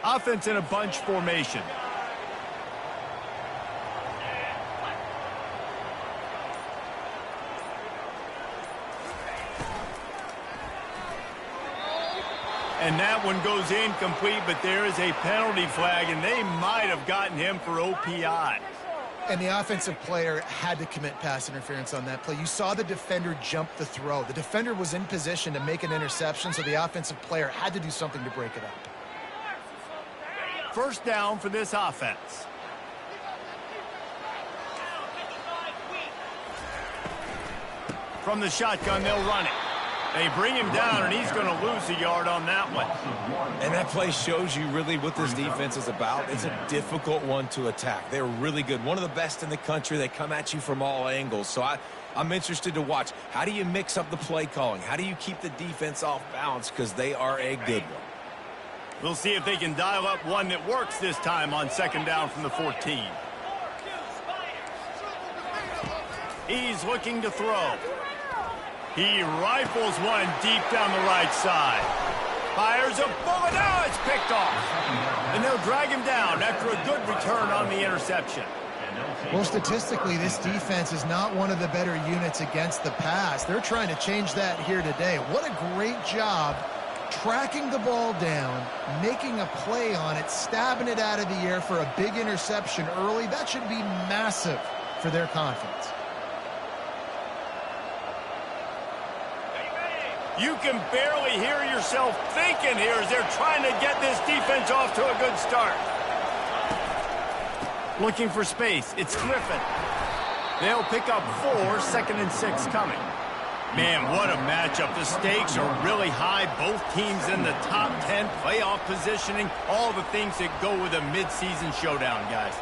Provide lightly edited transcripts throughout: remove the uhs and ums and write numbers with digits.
Offense in a bunch formation. And that one goes incomplete, but there is a penalty flag, and they might have gotten him for OPI. And the offensive player had to commit pass interference on that play. You saw the defender jump the throw. The defender was in position to make an interception, so the offensive player had to do something to break it up. First down for this offense. From the shotgun, they'll run it. They bring him down, and he's going to lose a yard on that one. And that play shows you really what this defense is about. It's a difficult one to attack. They're really good. One of the best in the country. They come at you from all angles. So I'm interested to watch. How do you mix up the play calling? How do you keep the defense off balance? Because they are a good one. We'll see if they can dial up one that works this time on second down from the 14. He's looking to throw. He rifles one deep down the right side. Fires a bullet. Now it's picked off. And they'll drag him down after a good return on the interception. Well, statistically, this defense is not one of the better units against the pass. They're trying to change that here today. What a great job tracking the ball down, making a play on it, stabbing it out of the air for a big interception early. That should be massive for their confidence. You can barely hear yourself thinking here as they're trying to get this defense off to a good start. Looking for space. It's Griffin. They'll pick up 4, 2nd and 6 coming. Man, what a matchup. The stakes are really high. Both teams in the top 10, playoff positioning, all the things that go with a midseason showdown, guys.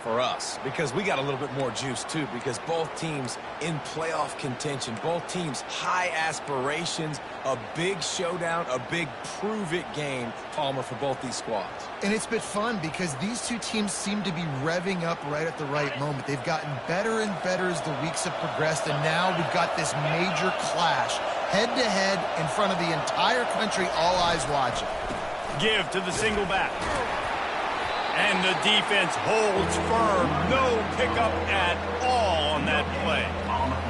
for us because we got a little bit more juice too, because both teams in playoff contention, both teams high aspirations, a big showdown, a big prove-it game, Palmer, for both these squads. And it's been fun because these two teams seem to be revving up right at the right moment. They've gotten better and better as the weeks have progressed, and now we've got this major clash head-to-head in front of the entire country, all eyes watching. Give to the single back. And the defense holds firm. No pickup at all on that play.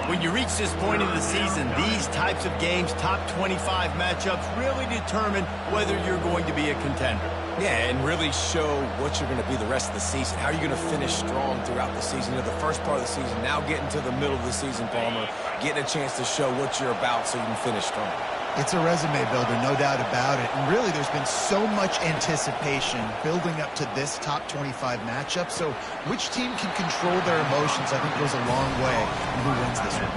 When you reach this point in the season, these types of games, top 25 matchups, really determine whether you're going to be a contender. Yeah, and really show what you're going to be the rest of the season. How are you going to finish strong throughout the season? The first part of the season, now getting to the middle of the season, Palmer, getting a chance to show what you're about so you can finish strong. It's a resume builder, no doubt about it. And really, there's been so much anticipation building up to this top 25 matchup. So which team can control their emotions, I think, goes a long way in who wins this one.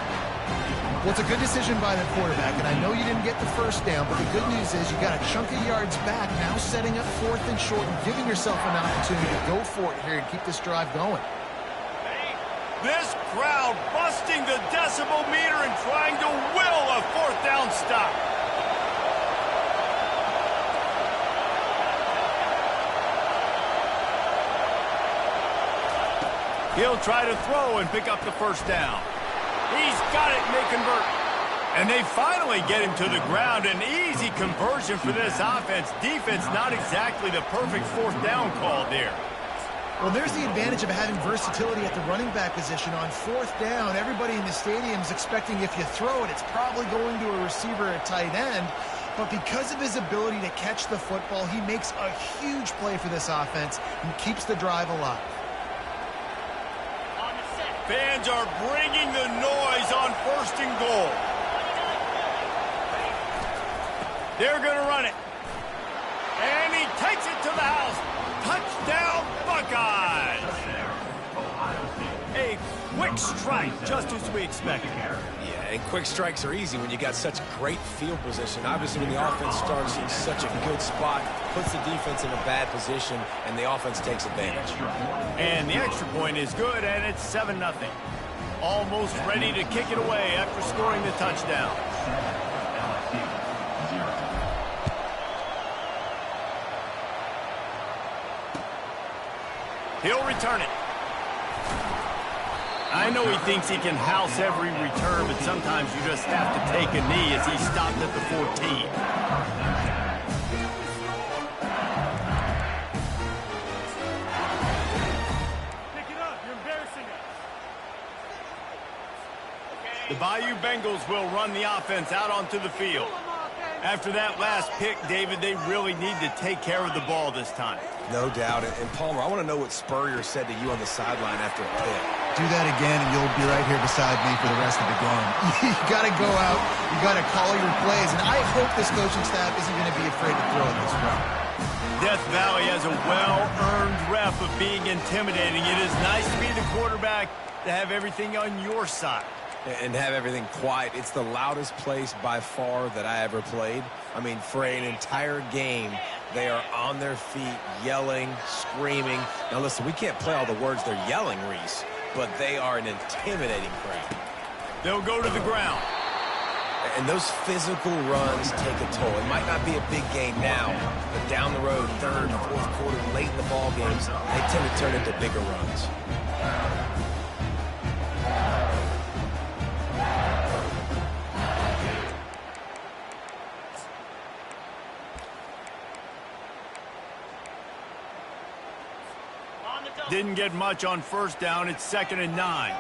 Well, it's a good decision by the quarterback, and I know you didn't get the first down, but the good news is you got a chunk of yards back, now setting up 4th and short and giving yourself an opportunity to go for it here and keep this drive going. This crowd busting the decibel meter and trying to will a 4th down stop. He'll try to throw and pick up the first down. He's got it, and they convert. And they finally get him to the ground. An easy conversion for this offense. Defense, not exactly the perfect 4th down call there. Well, there's the advantage of having versatility at the running back position. On 4th down, everybody in the stadium is expecting if you throw it, it's probably going to a receiver at tight end. But because of his ability to catch the football, he makes a huge play for this offense and keeps the drive alive. Fans are bringing the noise on 1st and goal. They're going to run it. And he takes it to the house. Touchdown, Buckeyes! A quick strike, just as we expected. Yeah, and quick strikes are easy when you got such great field position. Obviously, when the offense starts in such a good spot, puts the defense in a bad position, and the offense takes advantage. And the extra point is good, and it's 7-0. Almost ready to kick it away after scoring the touchdown. He'll return it. I know he thinks he can house every return, but sometimes you just have to take a knee as he stopped at the 14. Pick it up. You're embarrassing us. The Bayou Bengals will run the offense out onto the field. After that last pick, David, they really need to take care of the ball this time. No doubt. And Palmer, I want to know what Spurrier said to you on the sideline after a pick. Do that again, and you'll be right here beside me for the rest of the game. You got to go out. You got to call your plays, and I hope this coaching staff isn't going to be afraid to throw it this way. Death Valley has a well-earned rep of being intimidating. It is nice to be the quarterback, to have everything on your side. And have everything quiet. It's the loudest place by far that I ever played. I mean, for an entire game, they are on their feet, yelling, screaming. Now, listen, we can't play all the words they're yelling, Reese, but they are an intimidating crowd. They'll go to the ground. And those physical runs take a toll. It might not be a big game now, but down the road, 3rd, 4th quarter, late in the ball games, they tend to turn into bigger runs. Didn't get much on 1st down. It's 2nd and 9.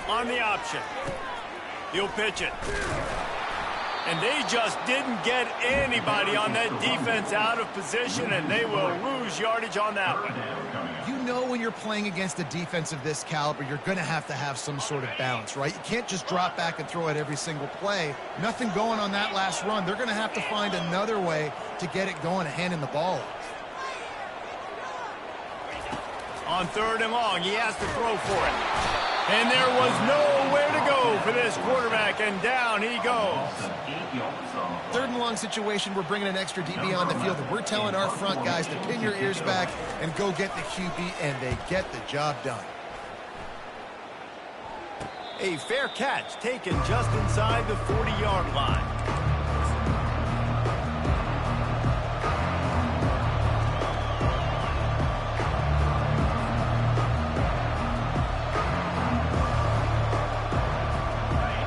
On the option. He'll pitch it. And they just didn't get anybody on that defense out of position, and they will lose yardage on that one. You know when you're playing against a defense of this caliber, you're going to have some sort of balance, right? You can't just drop back and throw it every single play. Nothing going on that last run. They're going to have to find another way to get it going and handing the ball off. On 3rd and long, he has to throw for it. And there was nowhere to go for this quarterback, and down he goes. 3rd and long situation, we're bringing an extra DB on the field, and we're telling our front guys to pin your ears back and go get the QB, and they get the job done. A fair catch taken just inside the 40-yard line.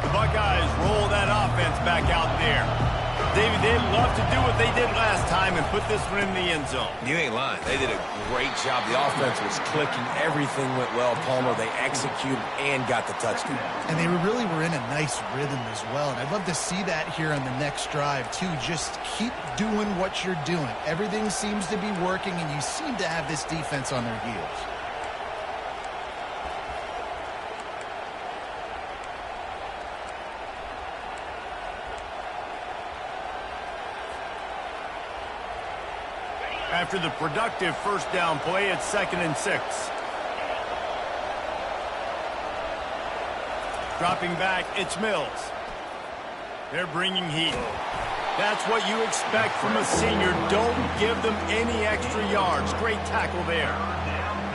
The Buckeyes roll that offense back out there. David, they'd love to do what they did last time and put this one in the end zone. You ain't lying. They did a great job. The offense was clicking. Everything went well, Palmer. They executed and got the touchdown. And they really were in a nice rhythm as well. And I'd love to see that here on the next drive, too. Just keep doing what you're doing. Everything seems to be working, and you seem to have this defense on their heels. After the productive first down play, it's 2nd and 6. Dropping back, it's Mills. They're bringing heat. That's what you expect from a senior. Don't give them any extra yards. Great tackle there.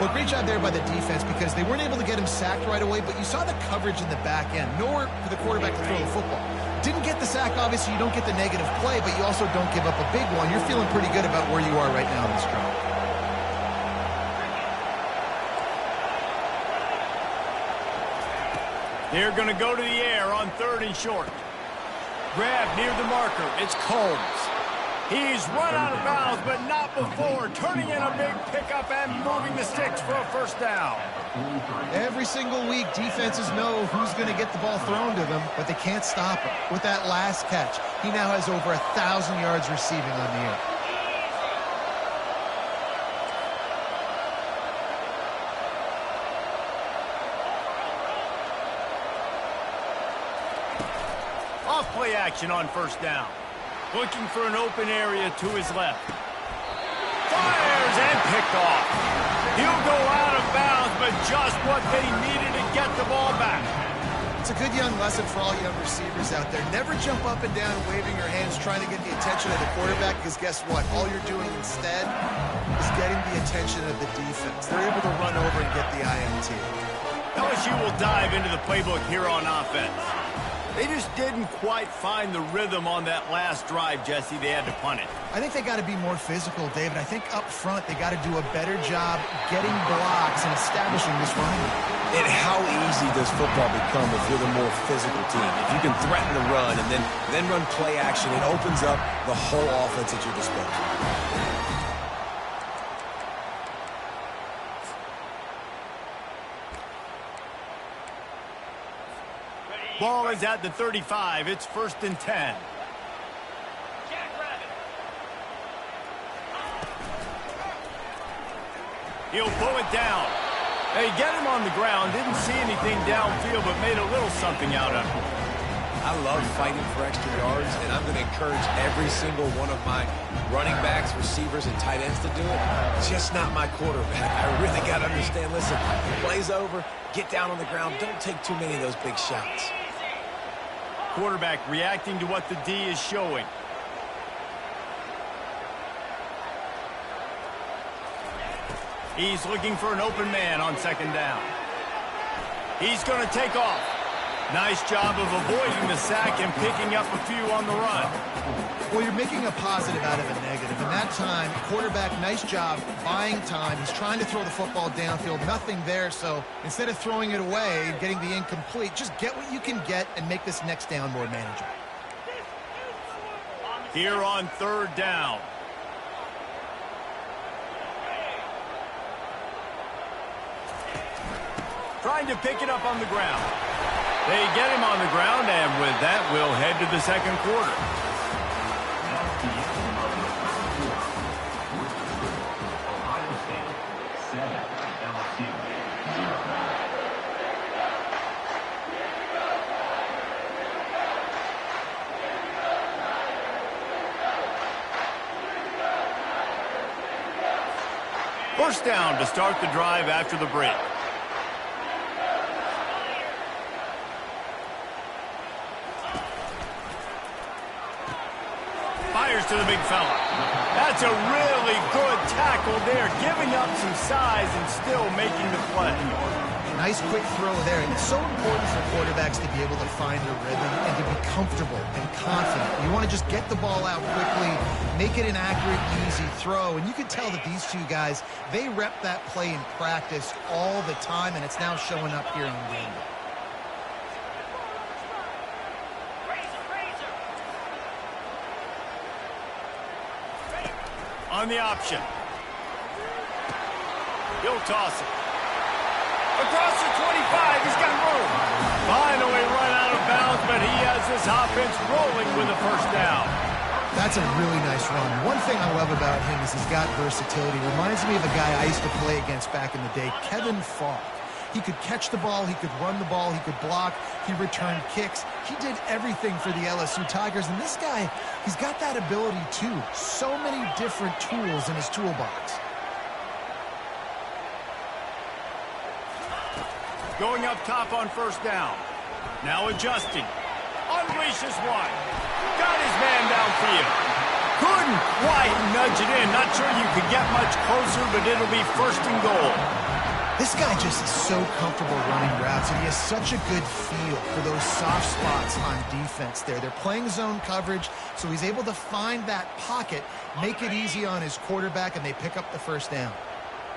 Well, great job there by the defense because they weren't able to get him sacked right away, but you saw the coverage in the back end. Nowhere for the quarterback to throw the football. Didn't get the sack, obviously. You don't get the negative play, but you also don't give up a big one. You're feeling pretty good about where you are right now in this drive. They're going to go to the air on 3rd and short. Grab near the marker. It's Combs. He's run out of bounds, but not before. Turning in a big pickup and moving the sticks for a first down. Every single week, defenses know who's going to get the ball thrown to them, but they can't stop him. With that last catch, he now has over 1,000 yards receiving on the year. Off play action on first down. Looking for an open area to his left. Fires and picked off. He'll go out of bounds, but just what they needed to get the ball back. It's a good young lesson for all young receivers out there. Never jump up and down waving your hands trying to get the attention of the quarterback, because guess what? All you're doing instead is getting the attention of the defense. They're able to run over and get the INT. LSU will dive into the playbook here on offense. They just didn't quite find the rhythm on that last drive, Jesse. They had to punt it. I think they got to be more physical, David. I think up front they got to do a better job getting blocks and establishing this run. And how easy does football become if you're the more physical team? If you can threaten the run and then run play action, it opens up the whole offense at your disposal. Ball is at the 35. It's 1st and 10. He'll pull it down. They get him on the ground. Didn't see anything downfield, but made a little something out of it. I love fighting for extra yards, and I'm going to encourage every single one of my running backs, receivers, and tight ends to do it. Just not my quarterback. I really got to understand, listen, the play's over, get down on the ground, don't take too many of those big shots. Quarterback reacting to what the D is showing. He's looking for an open man on 2nd down. He's going to take off. Nice job of avoiding the sack and picking up a few on the run. Well, you're making a positive out of a negative. And that time, quarterback, nice job buying time. He's trying to throw the football downfield. Nothing there. So instead of throwing it away and getting the incomplete, just get what you can get and make this next down more manageable. Here on 3rd down. Trying to pick it up on the ground. They get him on the ground, and with that, we'll head to the 2nd quarter. First down to start the drive after the break. Fires to the big fella. That's a really good tackle there, giving up some size and still making the play. Nice quick throw there, and it's so important for quarterbacks to be able to find a rhythm and to be comfortable and confident. You want to just get the ball out quickly, make it an accurate, easy throw, and you can tell that these two guys, they rep that play in practice all the time, and it's now showing up here on game day. On the option. He'll toss it. Across the 25, he's got room. Finally run out of bounds, but he has this offense rolling with a first down. That's a really nice run. One thing I love about him is he's got versatility. Reminds me of a guy I used to play against back in the day, Kevin Falk. He could catch the ball, he could run the ball, he could block, he returned kicks. He did everything for the LSU Tigers, and this guy, he's got that ability too. So many different tools in his toolbox. Going up top on first down. Now adjusting. Unleashes one. Got his man downfield. Couldn't quite nudge it in. Not sure you could get much closer, but it'll be first and goal. This guy just is so comfortable running routes, and he has such a good feel for those soft spots on defense there. They're playing zone coverage, so he's able to find that pocket, make it easy on his quarterback, and they pick up the first down.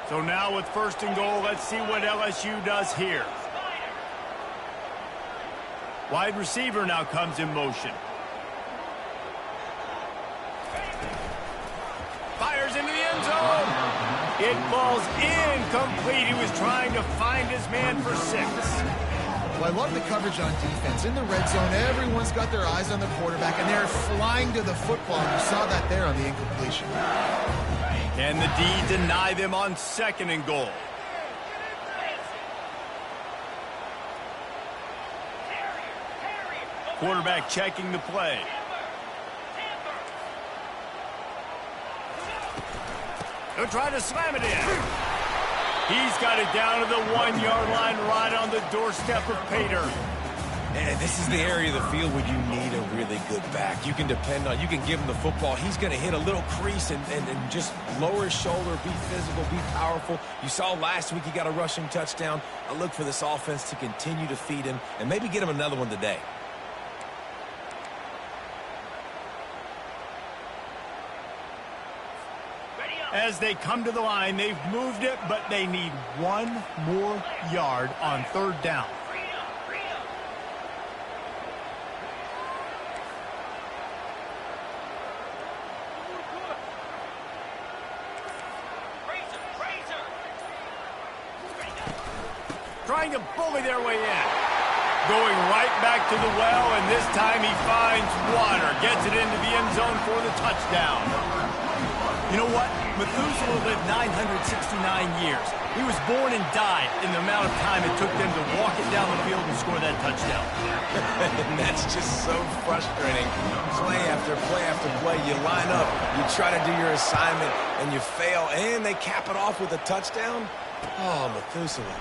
So now with first and goal, let's see what LSU does here. Wide receiver now comes in motion. Fires into the end zone. It falls incomplete. He was trying to find his man for 6. Well, I love the coverage on defense. In the red zone, everyone's got their eyes on the quarterback, and they're flying to the football. And you saw that there on the incompletion. Can the D deny them on second and goal? Quarterback checking the play. He'll try to slam it in. He's got it down to the 1-yard line right on the doorstep of Pater. And this is the area of the field where you need a really good back. You can depend on, you can give him the football. He's going to hit a little crease and just lower his shoulder, be physical, be powerful. You saw last week he got a rushing touchdown. I look for this offense to continue to feed him and maybe get him another one today. As they come to the line, they've moved it, but they need 1 more yard on third down. Trying to bully their way in. Going right back to the well, and this time he finds water. Gets it into the end zone for the touchdown. You know what? Methuselah lived 969 years. He was born and died in the amount of time it took them to walk it down the field and score that touchdown. And that's just so frustrating. Play after play after play. You line up, you try to do your assignment, and you fail, and they cap it off with a touchdown? Oh, Methuselah.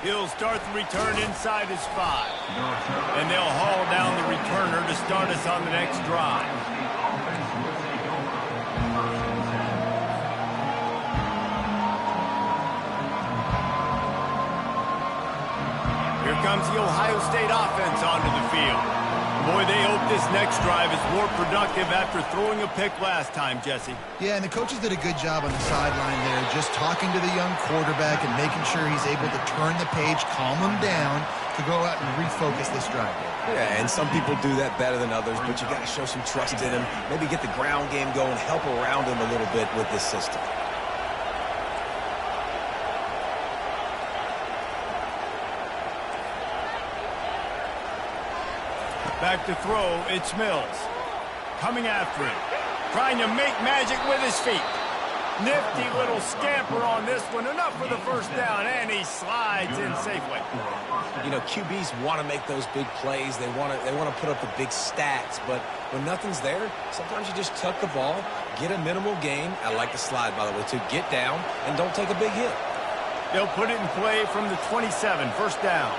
He'll start the return inside his 5. And they'll haul down the returner to start us on the next drive. Here comes the Ohio State offense onto the field. Boy, they hope this next drive is more productive after throwing a pick last time, Jesse. Yeah, and the coaches did a good job on the sideline there, just talking to the young quarterback and making sure he's able to turn the page, calm him down to go out and refocus this drive. Yeah, and some people do that better than others, but you got to show some trust in him, maybe get the ground game going, help around him a little bit with this system. Back to throw, it's Mills. Coming after him. Trying to make magic with his feet. Nifty little scamper on this one. Enough for the first down, and he slides in safely. You know, QBs want to make those big plays. They want to put up the big stats, but when nothing's there, sometimes you just tuck the ball, Get a minimal gain. I like the slide, by the way, to get down and don't take a big hit. They'll put it in play from the 27, first down.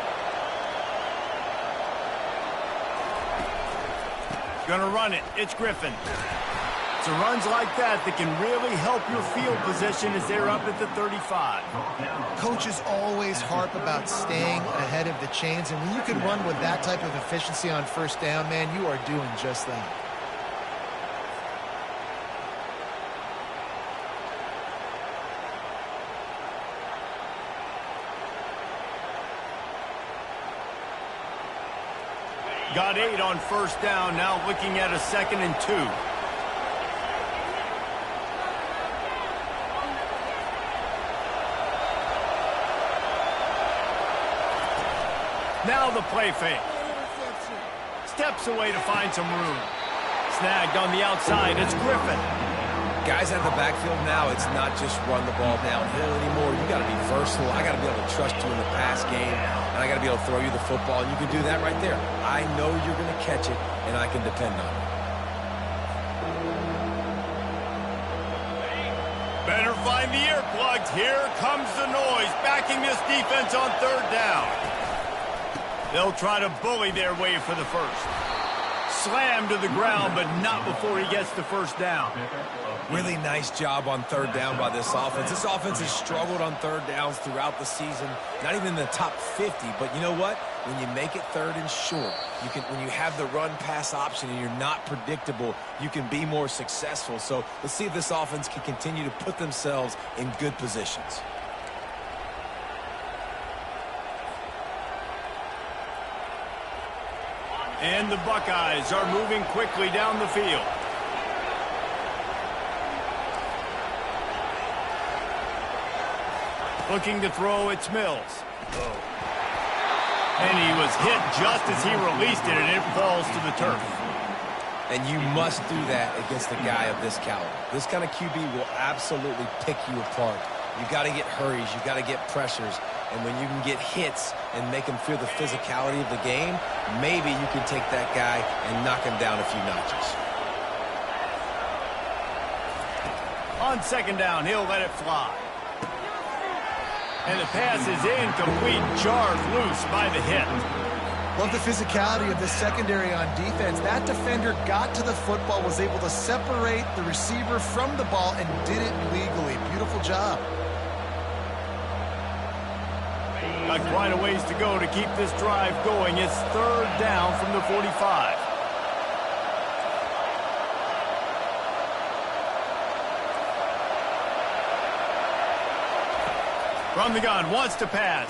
Gonna run it. It's Griffin. It's runs like that can really help your field position as they're up at the 35. Coaches always harp about staying ahead of the chains, and when you can run with that type of efficiency on first down, man, you are doing just that. Got 8 on first down, now looking at a 2nd and 2. Now the play fake. Steps away to find some room. Snagged on the outside, it's Griffin. Guys out of the backfield now, it's not just run the ball downhill anymore. You got to be versatile. I got to be able to trust you in the pass game, and I got to be able to throw you the football, and you can do that right there. I know you're going to catch it, and I can depend on it. Better find the earplugs. Here comes the noise, backing this defense on third down. They'll try to bully their way for the first. Slammed to the ground, but not before he gets the first down. Really nice job on third down by this offense. This offense has struggled on third downs throughout the season. Not even in the top 50, but you know what? When you make it third and short, when you have the run-pass option and you're not predictable, you can be more successful. So let's see if this offense can continue to put themselves in good positions. And the Buckeyes are moving quickly down the field. Looking to throw, it's Mills. And he was hit just as he released it, and it falls to the turf. And you must do that against a guy of this caliber. This kind of QB will absolutely pick you apart. You got to get hurries. You got to get pressures. And when you can get hits and make him feel the physicality of the game, maybe you can take that guy and knock him down a few notches. On second down, he'll let it fly. And the pass is incomplete, jarred loose by the hit. Love the physicality of the secondary on defense. That defender got to the football, was able to separate the receiver from the ball, and did it legally. Beautiful job. Got quite a ways to go to keep this drive going. It's third down from the 45. From the gun, wants to pass.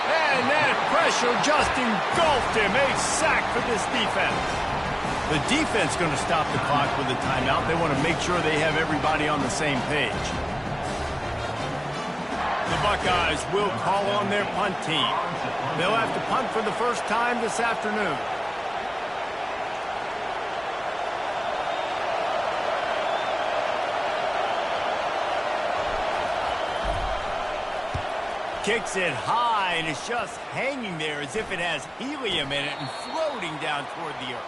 And that pressure just engulfed him. A sack for this defense. The defense going to stop the clock with a timeout. They want to make sure they have everybody on the same page. The Buckeyes will call on their punt team. They'll have to punt for the first time this afternoon. Kicks it high, and it's just hanging there as if it has helium in it and floating down toward the earth.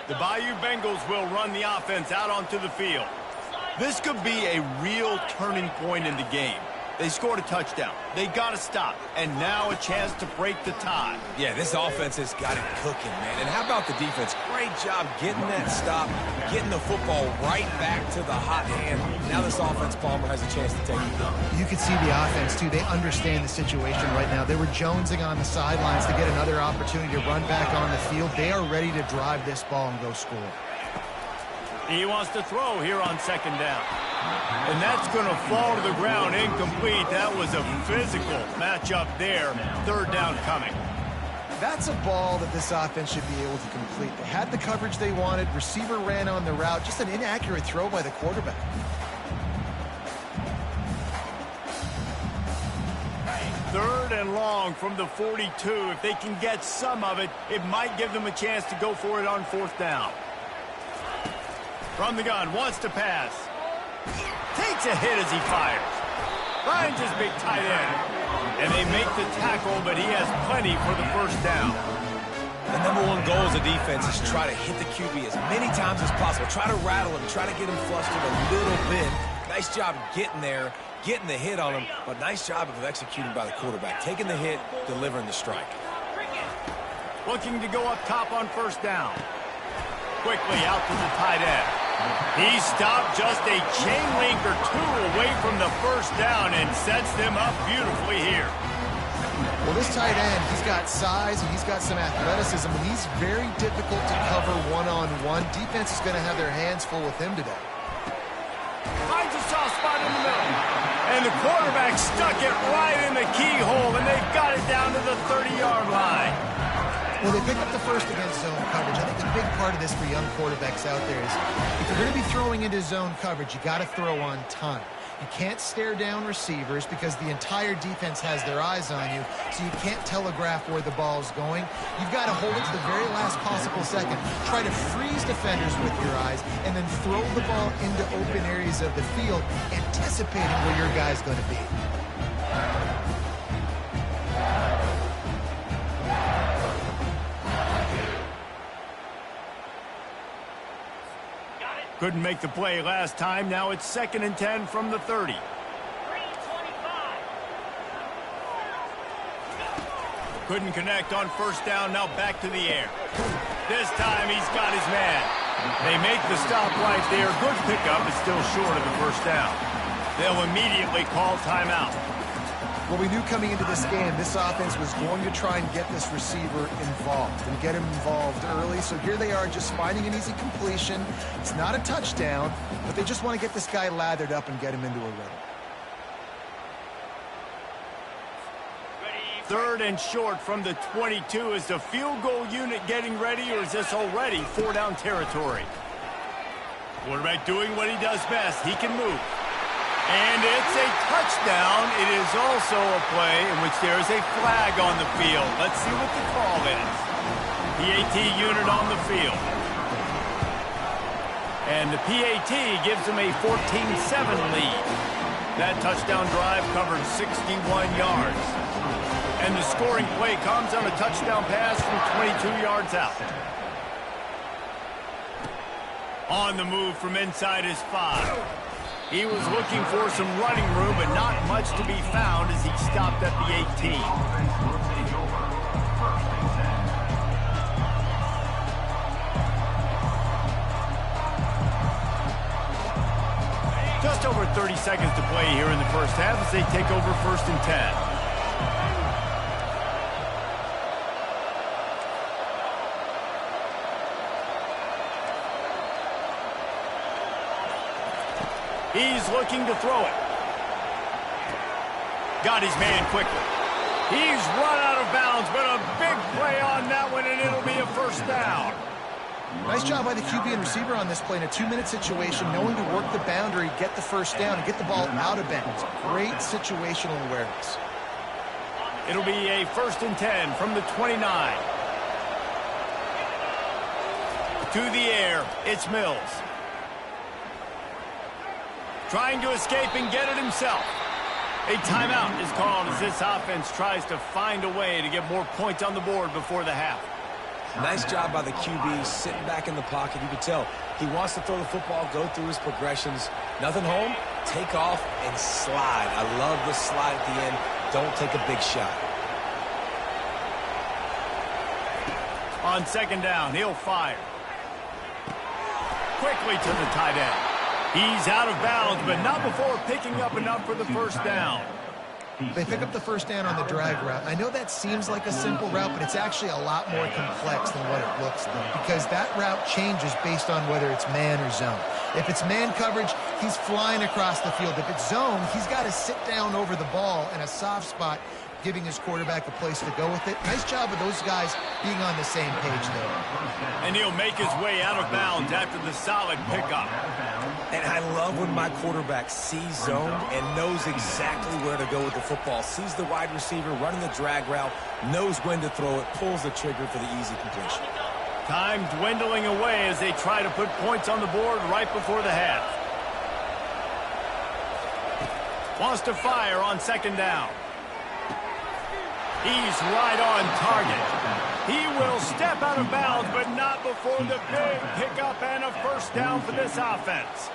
The Bayou Bengals will run the offense out onto the field. This could be a real turning point in the game. They scored a touchdown. They got to stop. And now a chance to break the tie. Yeah, this offense has got it cooking, man. And how about the defense? Great job getting that stop, getting the football right back to the hot hand. Now this offense, Palmer, has a chance to take it down. You can see the offense, too. They understand the situation right now. They were jonesing on the sidelines to get another opportunity to run back on the field. They are ready to drive this ball and go score. He wants to throw here on second down. And that's going to fall to the ground incomplete. That was a physical matchup there. Third down coming. That's a ball that this offense should be able to complete. They had the coverage they wanted. Receiver ran on the route. Just an inaccurate throw by the quarterback. 3rd and long from the 42. If they can get some of it, it might give them a chance to go for it on 4th down. From the gun, wants to pass. Takes a hit as he fires. Finds his big tight end. And they make the tackle, but he has plenty for the 1st down. The number one goal as a defense is try to hit the QB as many times as possible. Try to rattle him, try to get him flustered a little bit. Nice job getting there, getting the hit on him, but nice job of executing by the quarterback. Taking the hit, delivering the strike. Looking to go up top on 1st down. Quickly out to the tight end. He stopped just a chain link or 2 away from the 1st down and sets them up beautifully here. Well, this tight end, he's got size and he's got some athleticism, and he's very difficult to cover one-on-one. Defense is going to have their hands full with him today. Finds a soft spot in the middle. And the quarterback stuck it right in the keyhole, and they've got it down to the 30-yard line. Well, they picked up the first against zone coverage. I think a big part of this for young quarterbacks out there is if you're going to be throwing into zone coverage, you got to throw on time. You can't stare down receivers because the entire defense has their eyes on you, so you can't telegraph where the ball's going. You've got to hold it to the very last possible second. Try to freeze defenders with your eyes, and then throw the ball into open areas of the field, anticipating where your guy's going to be. Couldn't make the play last time. Now it's 2nd and 10 from the 30. Couldn't connect on 1st down. Now back to the air. This time he's got his man. They make the stop right there. Good pickup, but still short of the 1st down. They'll immediately call timeout. Well, we knew coming into this game, this offense was going to try and get this receiver involved and get him involved early. So here they are just finding an easy completion. It's not a touchdown, but they just want to get this guy lathered up and get him into a rhythm. 3rd and short from the 22. Is the field goal unit getting ready, or is this already 4-down territory? Quarterback doing what he does best. He can move. And it's a touchdown. It is also a play in which there is a flag on the field. Let's see what the call is. PAT unit on the field. And the PAT gives them a 14-7 lead. That touchdown drive covered 61 yards. And the scoring play comes on a touchdown pass from 22 yards out. On the move from inside his 5. He was looking for some running room, but not much to be found as he stopped at the 18. Just over 30 seconds to play here in the 1st half as they take over 1st and 10. He's looking to throw it. Got his man quickly. He's run out of bounds, but a big play on that one, and it'll be a 1st down. Nice job by the QB and receiver on this play in a 2-minute situation, knowing to work the boundary, get the 1st down, and get the ball out of bounds. Great situational awareness. It'll be a 1st and 10 from the 29. To the air, it's Mills. Trying to escape and get it himself. A timeout is called as this offense tries to find a way to get more points on the board before the half. Nice job by the QB sitting back in the pocket. You can tell he wants to throw the football, go through his progressions. Nothing home, take off and slide. I love the slide at the end. Don't take a big shot. On 2nd down, he'll fire. Quickly to the tight end. He's out of bounds, but not before picking up enough for the 1st down. They pick up the 1st down on the drag route. I know that seems like a simple route, but it's actually a lot more complex than what it looks like, because that route changes based on whether it's man or zone. If it's man coverage, he's flying across the field. If it's zone, he's got to sit down over the ball in a soft spot, giving his quarterback a place to go with it. Nice job of those guys being on the same page there. And he'll make his way out of bounds after the solid pickup. And I love when my quarterback sees zone and knows exactly where to go with the football. Sees the wide receiver running the drag route, knows when to throw it, pulls the trigger for the easy completion. Time dwindling away as they try to put points on the board right before the half. Wants to fire on second down. He's right on target. He will step out of bounds, but not before the big pickup and a first down for this offense.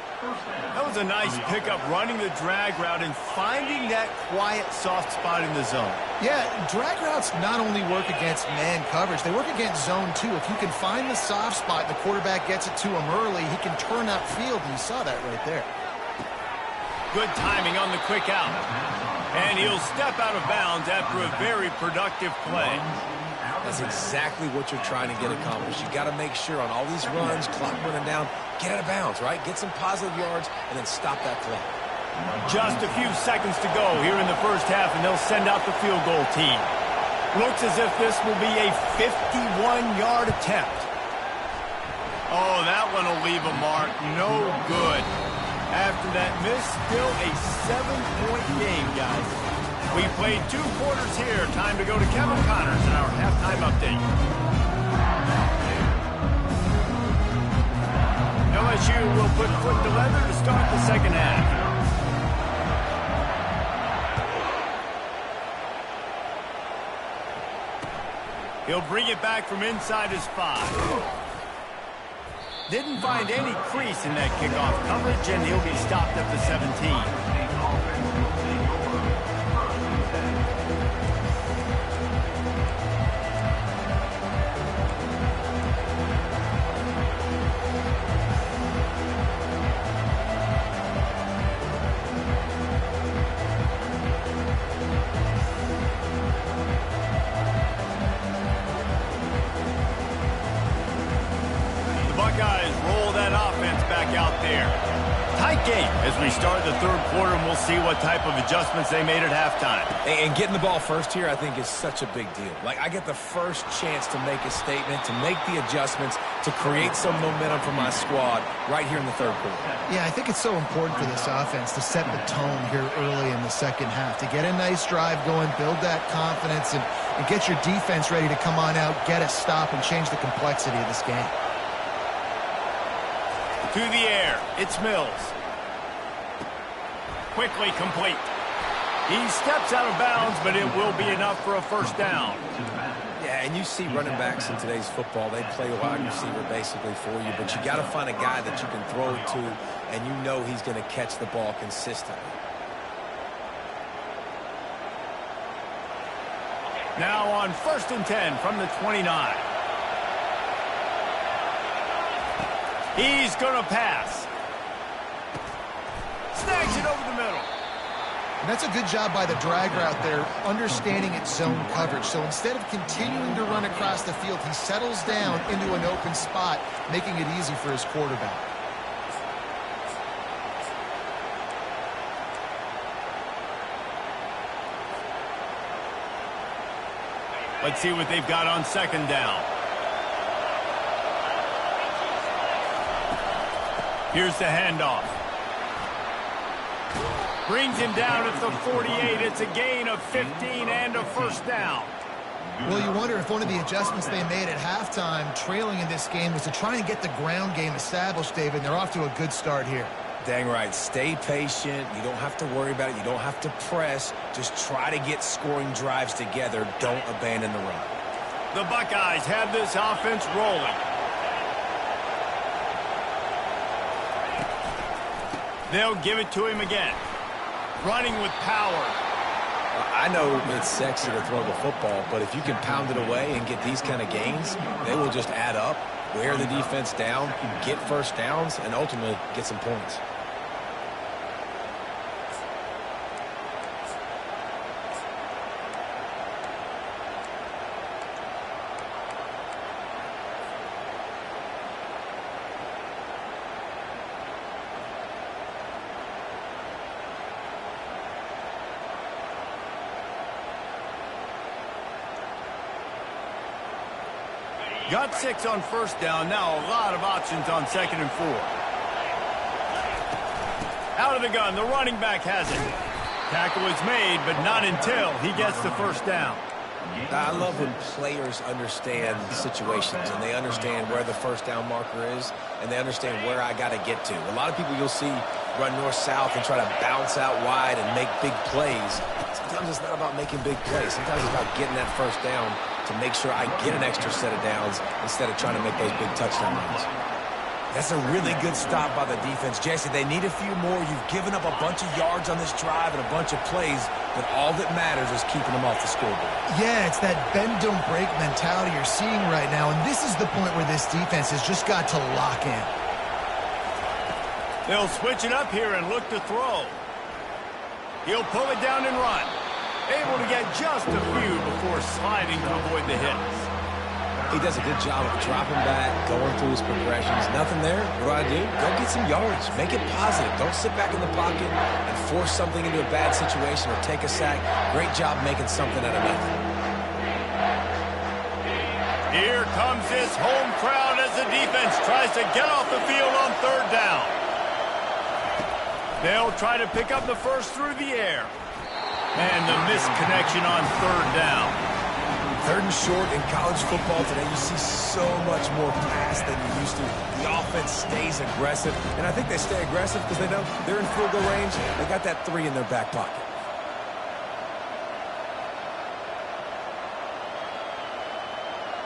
That was a nice pickup, running the drag route and finding that quiet, soft spot in the zone. Yeah, drag routes not only work against man coverage, they work against zone too. If you can find the soft spot, the quarterback gets it to him early, he can turn upfield, and you saw that right there. Good timing on the quick out. And he'll step out of bounds after a very productive play. That's exactly what you're trying to get accomplished. You got to make sure on all these runs, clock running down, get out of bounds, right? Get some positive yards and then stop that clock. Just a few seconds to go here in the first half, and they'll send out the field goal team. Looks as if this will be a 51-yard attempt. Oh, that one will leave a mark. No good. After that miss, still a 7-point game, guys. We played 2 quarters here. Time to go to Kevin Connors in our halftime update. LSU will put foot to leather to start the second half. He'll bring it back from inside his 5. Didn't find any crease in that kickoff coverage, and he'll be stopped at the 17. Buckeyes roll that offense back out there. Tight game as we start the third quarter, and we'll see what type of adjustments they made at halftime. And getting the ball first here, I think, is such a big deal. Like, I get the first chance to make a statement, to make the adjustments, to create some momentum for my squad right here in the third quarter. Yeah, I think it's so important for this offense to set the tone here early in the second half, to get a nice drive going, build that confidence, and get your defense ready to come on out, get a stop, and change the complexity of this game. To the air, it's Mills. Quickly complete. He steps out of bounds, but it will be enough for a first down. Yeah, and you see running backs in today's football, they play a wide receiver basically for you, but you got to find a guy that you can throw it to, and you know he's going to catch the ball consistently. Now on 1st and 10 from the 29. He's going to pass. Snags it over the middle. And that's a good job by the drag route there, understanding its zone coverage. So instead of continuing to run across the field, he settles down into an open spot, making it easy for his quarterback. Let's see what they've got on second down. Here's the handoff. Brings him down at the 48. It's a gain of 15 and a first down. Well, you wonder if one of the adjustments they made at halftime, trailing in this game, was to try and get the ground game established, David. They're off to a good start here. Dang right. Stay patient. You don't have to worry about it. You don't have to press. Just try to get scoring drives together. Don't abandon the run. The Buckeyes have this offense rolling. They'll give it to him again. Running with power. I know it's sexy to throw the football, but if you can pound it away and get these kind of gains, they will just add up, wear the defense down, get first downs, and ultimately get some points. Got 6 on first down. Now a lot of options on 2nd and 4. Out of the gun, the running back has it. Tackle is made, but not until he gets the first down. I love when players understand situations and they understand where the first down marker is and they understand where I got to get to. A lot of people you'll see run north-south and try to bounce out wide and make big plays. Sometimes it's not about making big plays. Sometimes it's about getting that first down to make sure I get an extra set of downs instead of trying to make those big touchdown runs. That's a really good stop by the defense. Jesse, they need a few more. You've given up a bunch of yards on this drive and a bunch of plays, but all that matters is keeping them off the scoreboard. Yeah, it's that bend-don't-break mentality you're seeing right now, and this is the point where this defense has just got to lock in. They'll switch it up here and look to throw. He'll pull it down and run. Able to get just a few before sliding to avoid the hits. He does a good job of dropping back, going through his progressions. Nothing there. What do? Go get some yards. Make it positive. Don't sit back in the pocket and force something into a bad situation or take a sack. Great job making something out of nothing. Here comes this home crowd as the defense tries to get off the field on third down. They'll try to pick up the first through the air. And the missed connection on third down. Third and short in college football today, you see so much more pass than you used to. The offense stays aggressive, and I think they stay aggressive because they know they're in field goal range. They got that 3 in their back pocket.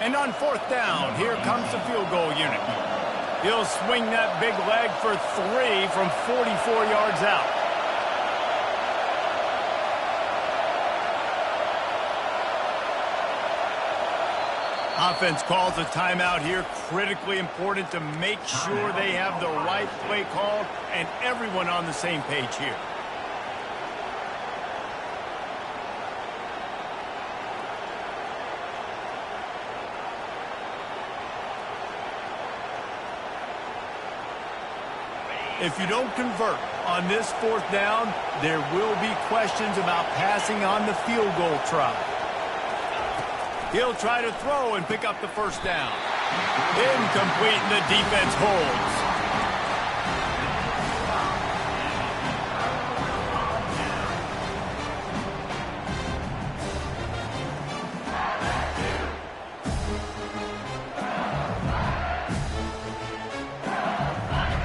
And on fourth down, here comes the field goal unit. He'll swing that big leg for 3 from 44 yards out. Offense calls a timeout here. Critically important to make sure they have the right play called and everyone on the same page here. If you don't convert on this fourth down, there will be questions about passing on the field goal try. He'll try to throw and pick up the first down. Incomplete, and the defense holds.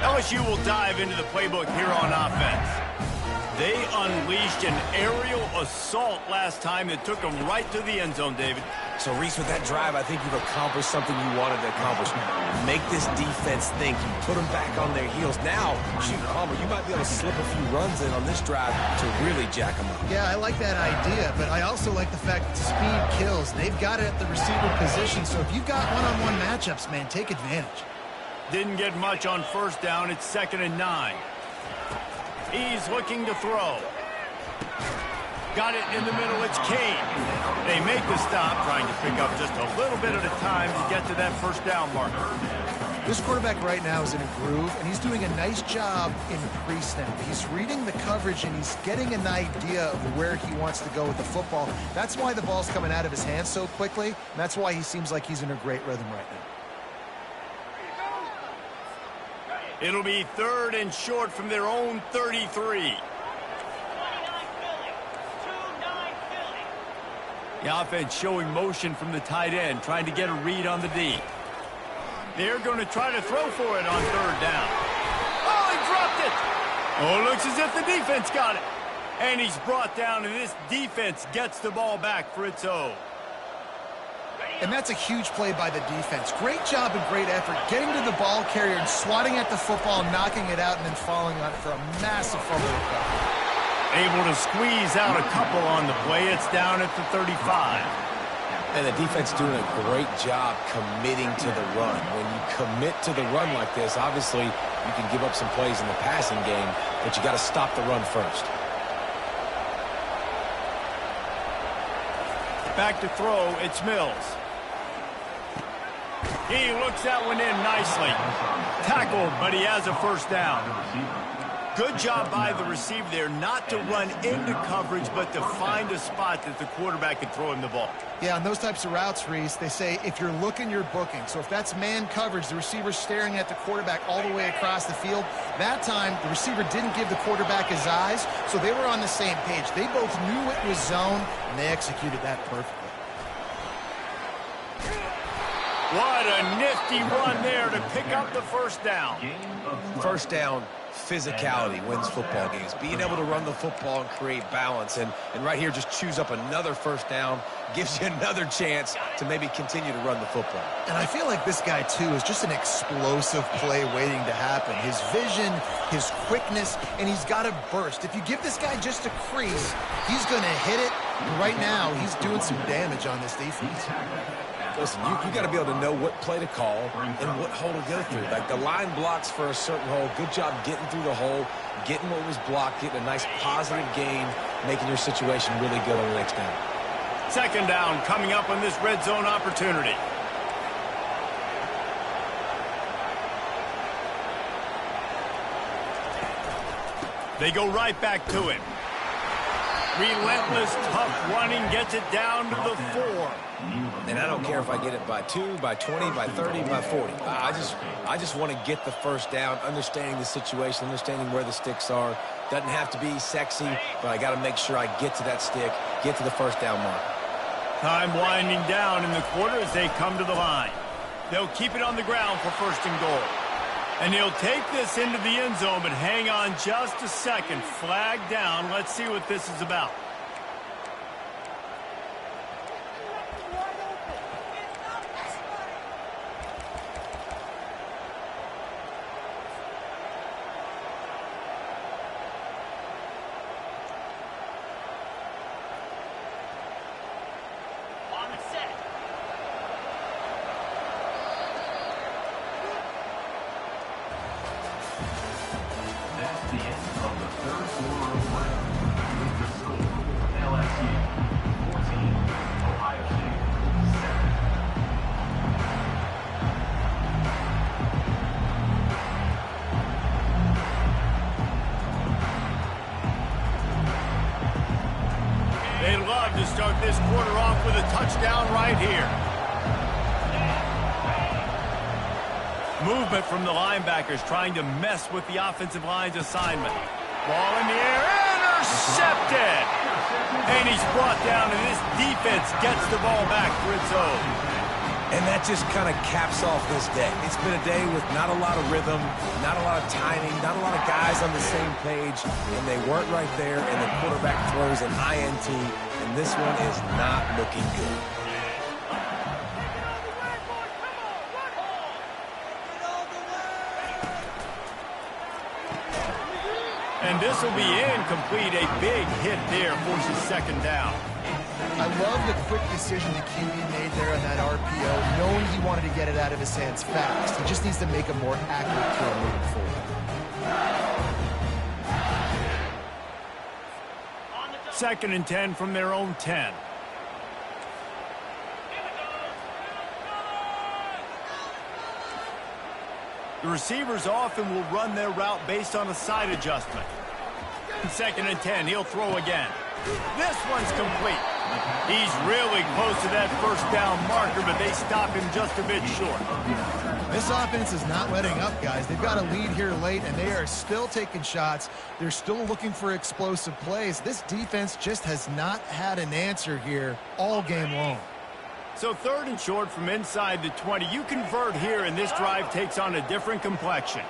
LSU will dive into the playbook here on offense. They unleashed an aerial assault last time that took them right to the end zone, David. So, Reese, with that drive, I think you've accomplished something you wanted to accomplish. Make this defense think. You put them back on their heels. Now, shoot, Palmer, you might be able to slip a few runs in on this drive to really jack them up. Yeah, I like that idea, but I also like the fact that speed kills. They've got it at the receiver position, so if you've got one-on-one matchups, man, take advantage. Didn't get much on first down. It's 2nd and 9. He's looking to throw. Got it in the middle. It's Kane. They make the stop, trying to pick up just a little bit at a time to get to that first down marker. This quarterback right now is in a groove, and he's doing a nice job in pre-snap. He's reading the coverage, and he's getting an idea of where he wants to go with the football. That's why the ball's coming out of his hands so quickly, and that's why he seems like he's in a great rhythm right now. It'll be 3rd and short from their own 33. The offense showing motion from the tight end, trying to get a read on the D. They're going to try to throw for it on 3rd down. Oh, he dropped it! Oh, it looks as if the defense got it. And he's brought down, and this defense gets the ball back for its own. And that's a huge play by the defense. Great job and great effort getting to the ball carrier and swatting at the football, knocking it out, and then falling on it for a massive fumble recovery. Able to squeeze out a couple on the play. It's down at the 35. And the defense doing a great job committing to the run. When you commit to the run like this, obviously you can give up some plays in the passing game, but you got to stop the run first. Back to throw, it's Mills. He looks that one in nicely. Tackled, but he has a first down. Good job by the receiver there not to run into coverage, but to find a spot that the quarterback can throw him the ball. Yeah, on those types of routes, Reese, they say if you're looking, you're booking. So if that's man coverage, the receiver's staring at the quarterback all the way across the field. That time, the receiver didn't give the quarterback his eyes, so they were on the same page. They both knew it was zone, and they executed that perfectly. What a nifty run there to pick up the first down. First down, physicality wins football games. Being able to run the football and create balance. And right here, just choose up another first down, gives you another chance to maybe continue to run the football. And I feel like this guy, too, is just an explosive play waiting to happen. His vision, his quickness, and he's got a burst. If you give this guy just a crease, he's going to hit it. And right now, he's doing some damage on this defense. Listen, you got to be able to know what play to call and what hole to go through. Like the line blocks for a certain hole. Good job getting through the hole, getting what was blocked, getting a nice positive gain, making your situation really good on the next down. Second down coming up on this red zone opportunity. They go right back to him. Relentless, tough running, gets it down to the 4. And I don't care if I get it by 2, by 20, by 30, by 40. I just want to get the first down, understanding the situation, understanding where the sticks are. Doesn't have to be sexy, but I got to make sure I get to that stick, get to the first down mark. Time winding down in the quarter as they come to the line. They'll keep it on the ground for first and goal. And he'll take this into the end zone, but hang on just a second. Flag down. Let's see what this is about. They love to start this quarter off with a touchdown right here. Movement from the linebackers trying to mess with the offensive line's assignment. Ball in the air, intercepted! And he's brought down, and this defense gets the ball back for its own. And that just kind of caps off this day. It's been a day with not a lot of rhythm, not a lot of timing, not a lot of guys on the same page, and they weren't right there, and the quarterback throws an INT, and this one is not looking good. And this will be incomplete. A big hit there forces second down. I love the quick decision the QB made there on that RPO, knowing he wanted to get it out of his hands fast. He just needs to make a more accurate throw moving forward. Second and 10 from their own 10. The receivers often will run their route based on a side adjustment. Second and 10, he'll throw again. This one's complete. He's really close to that first down marker, but they stop him just a bit short. This offense is not letting up, guys. They've got a lead here late, and they are still taking shots. They're still looking for explosive plays. This defense just has not had an answer here all game long. So third and short from inside the 20. You convert here, and this drive takes on a different complexion.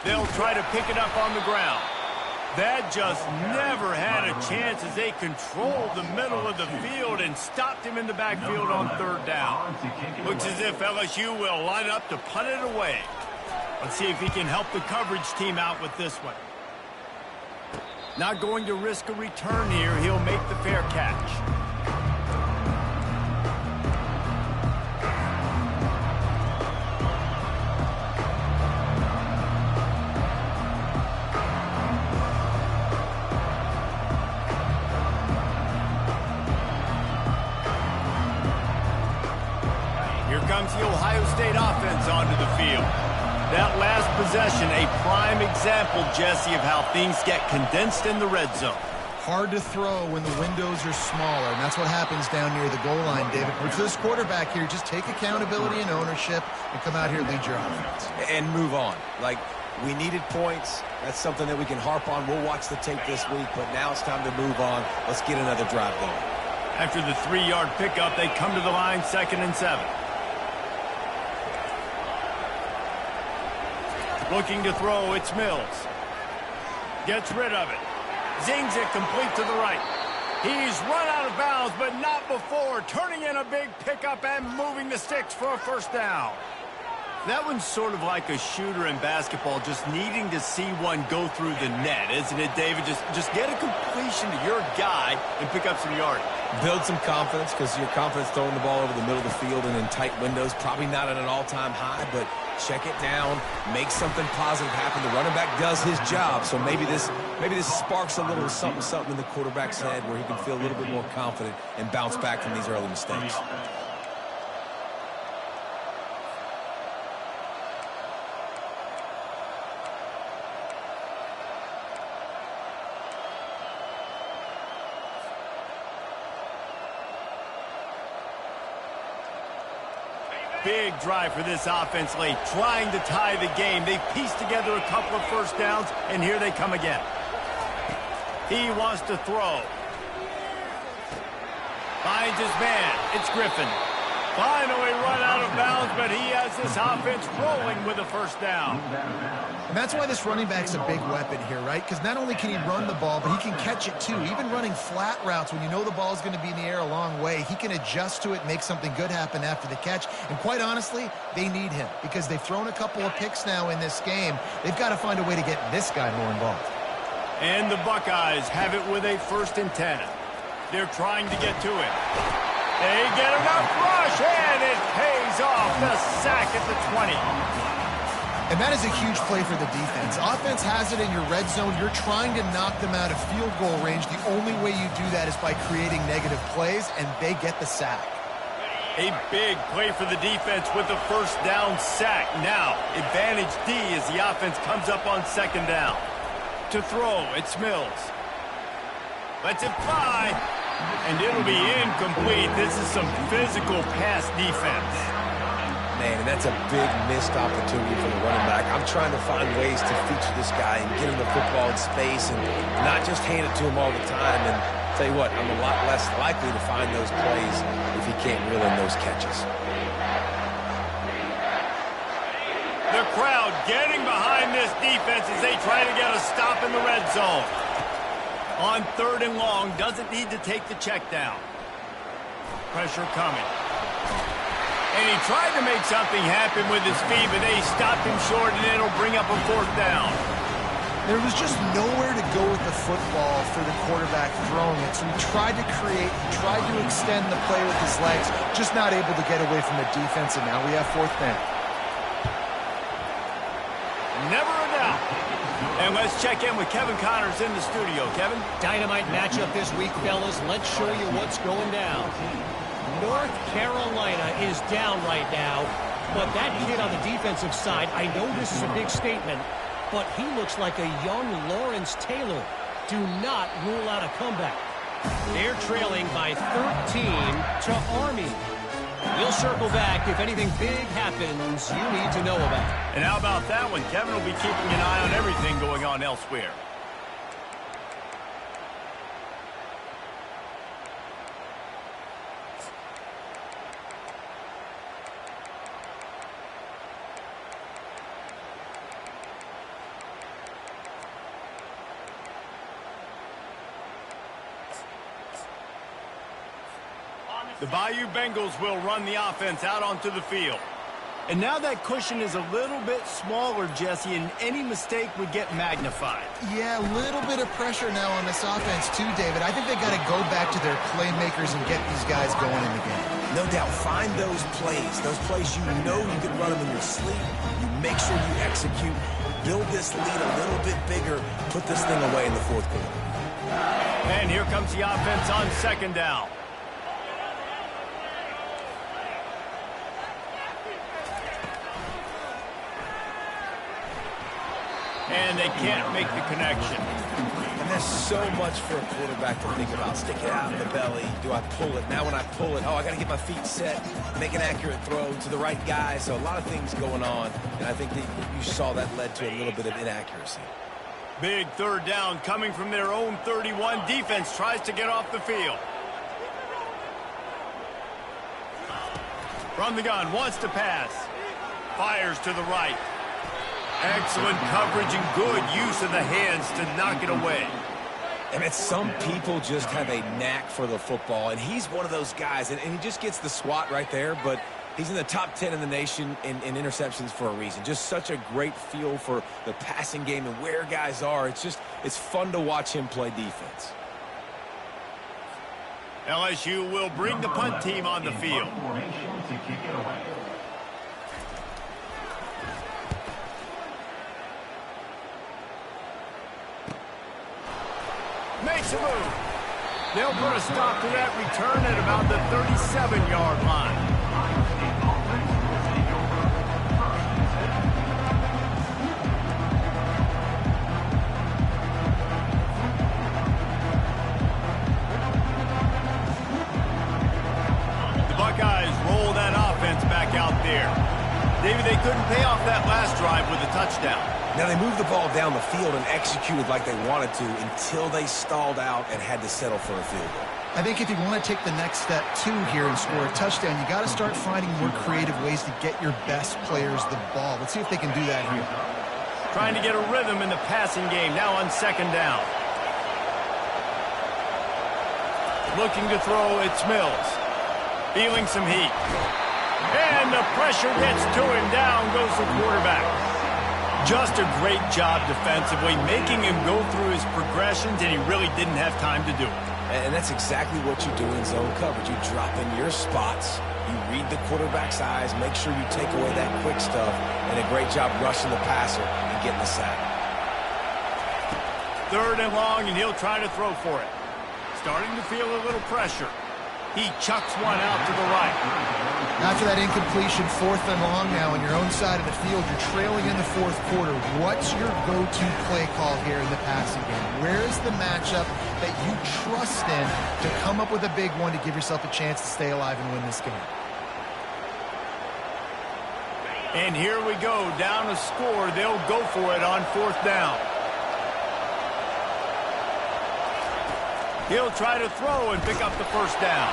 They'll try to pick it up on the ground. That just never had a chance as they controlled the middle of the field and stopped him in the backfield on third down. Looks as if LSU will line up to punt it away. Let's see if he can help the coverage team out with this one. Not going to risk a return here. He'll make the fair catch. Here comes the Ohio State offense onto the field. That last possession, a prime example, Jesse, of how things get condensed in the red zone. Hard to throw when the windows are smaller, and that's what happens down near the goal line, David. But for this quarterback here, just take accountability and ownership and come out here and lead your offense. And move on. Like, we needed points. That's something that we can harp on. We'll watch the tape this week, but now it's time to move on. Let's get another drive going. After the 3-yard pickup, they come to the line, 2nd and 7. Looking to throw, it's Mills. Gets rid of it. Zings it complete to the right. He's run out of bounds, but not before. Turning in a big pickup and moving the sticks for a first down. That one's sort of like a shooter in basketball, just needing to see one go through the net, isn't it, David? Just get a completion to your guy and pick up some yardage. Build some confidence, because your confidence throwing the ball over the middle of the field and in tight windows, probably not at an all-time high, but check it down, make something positive happen. The running back does his job, so maybe this sparks a little something in the quarterback's head where he can feel a little bit more confident and bounce back from these early mistakes. Big drive for this offense late, trying to tie the game. They pieced together a couple of first downs, and here they come again. He wants to throw. Finds his man. It's Griffin. Finally run out of bounds, but he has this offense rolling with a first down. And that's why this running back's a big weapon here, right? Because not only can he run the ball, but he can catch it too. Even running flat routes when you know the ball's going to be in the air a long way, he can adjust to it, make something good happen after the catch. And quite honestly, they need him because they've thrown a couple of picks now in this game. They've got to find a way to get this guy more involved. And the Buckeyes have it with a 1st and 10. They're trying to get to it. They get enough rush, and it pays off. The sack at the 20. And that is a huge play for the defense. Offense has it in your red zone. You're trying to knock them out of field goal range. The only way you do that is by creating negative plays, and they get the sack. A big play for the defense with the first down sack. Now, advantage D as the offense comes up on 2nd down. To throw, it's Mills. Lets it fly. And it'll be incomplete. This is some physical pass defense. Man, and that's a big missed opportunity for the running back. I'm trying to find ways to feature this guy and get him the football in space and not just hand it to him all the time. And tell you what, I'm a lot less likely to find those plays if he can't reel in those catches. The crowd getting behind this defense as they try to get a stop in the red zone. On 3rd and long, doesn't need to take the check down. Pressure coming. And he tried to make something happen with his feet, but they stopped him short, and it'll bring up a 4th down. There was just nowhere to go with the football for the quarterback throwing it, so he tried to create, he tried to extend the play with his legs, just not able to get away from the defense, and now we have 4th down. Never a doubt. And let's check in with Kevin Connors in the studio. Kevin? Dynamite matchup this week, fellas. Let's show you what's going down. North Carolina is down right now, but that kid on the defensive side, I know this is a big statement, but he looks like a young Lawrence Taylor. Do not rule out a comeback. They're trailing by 13 to Army. We'll circle back if anything big happens you need to know about. And how about that one? Kevin will be keeping an eye on everything going on elsewhere. The Bayou Bengals will run the offense out onto the field. And now that cushion is a little bit smaller, Jesse, and any mistake would get magnified. Yeah, a little bit of pressure now on this offense too, David. I think they got to go back to their playmakers and get these guys going in the game. No doubt, find those plays you know you can run them in your sleep. You make sure you execute, build this lead a little bit bigger, put this thing away in the 4th quarter. And here comes the offense on 2nd down. And they can't make the connection. And there's so much for a quarterback to think about. Stick it out in the belly. Do I pull it? Now when I pull it, I got to get my feet set, make an accurate throw to the right guy. So a lot of things going on. And I think that you saw that led to a little bit of inaccuracy. Big third down coming from their own 31. Defense tries to get off the field. From the gun, wants to pass. Fires to the right. Excellent coverage and good use of the hands to knock it away. And some people just have a knack for the football, and he's one of those guys, and he just gets the swat right there, but he's in the top 10 in the nation in interceptions for a reason. Just such a great feel for the passing game and where guys are. It's fun to watch him play defense. LSU will bring the punt team on the field. Makes a move. They'll put a stop to that return at about the 37-yard line. The Buckeyes roll that offense back out there. David, they couldn't pay off that last drive with a touchdown. Now, they moved the ball down the field and executed like they wanted to until they stalled out and had to settle for a field goal. I think if you want to take the next step, too, here and score a touchdown, you got to start finding more creative ways to get your best players the ball. Let's see if they can do that here. Trying to get a rhythm in the passing game, now on second down. Looking to throw, it's Mills. Feeling some heat. And the pressure gets to him. Down goes the quarterback. Just a great job defensively, making him go through his progressions, and he really didn't have time to do it. And that's exactly what you do in zone coverage. You drop in your spots, you read the quarterback's eyes, make sure you take away that quick stuff, and a great job rushing the passer and getting the sack. Third and long, and he'll try to throw for it. Starting to feel a little pressure. He chucks one out to the right. After that incompletion, fourth and long now on your own side of the field, you're trailing in the fourth quarter. What's your go-to play call here in the passing game? Where is the matchup that you trust in to come up with a big one to give yourself a chance to stay alive and win this game? And here we go, down a score. They'll go for it on fourth down. He'll try to throw and pick up the first down.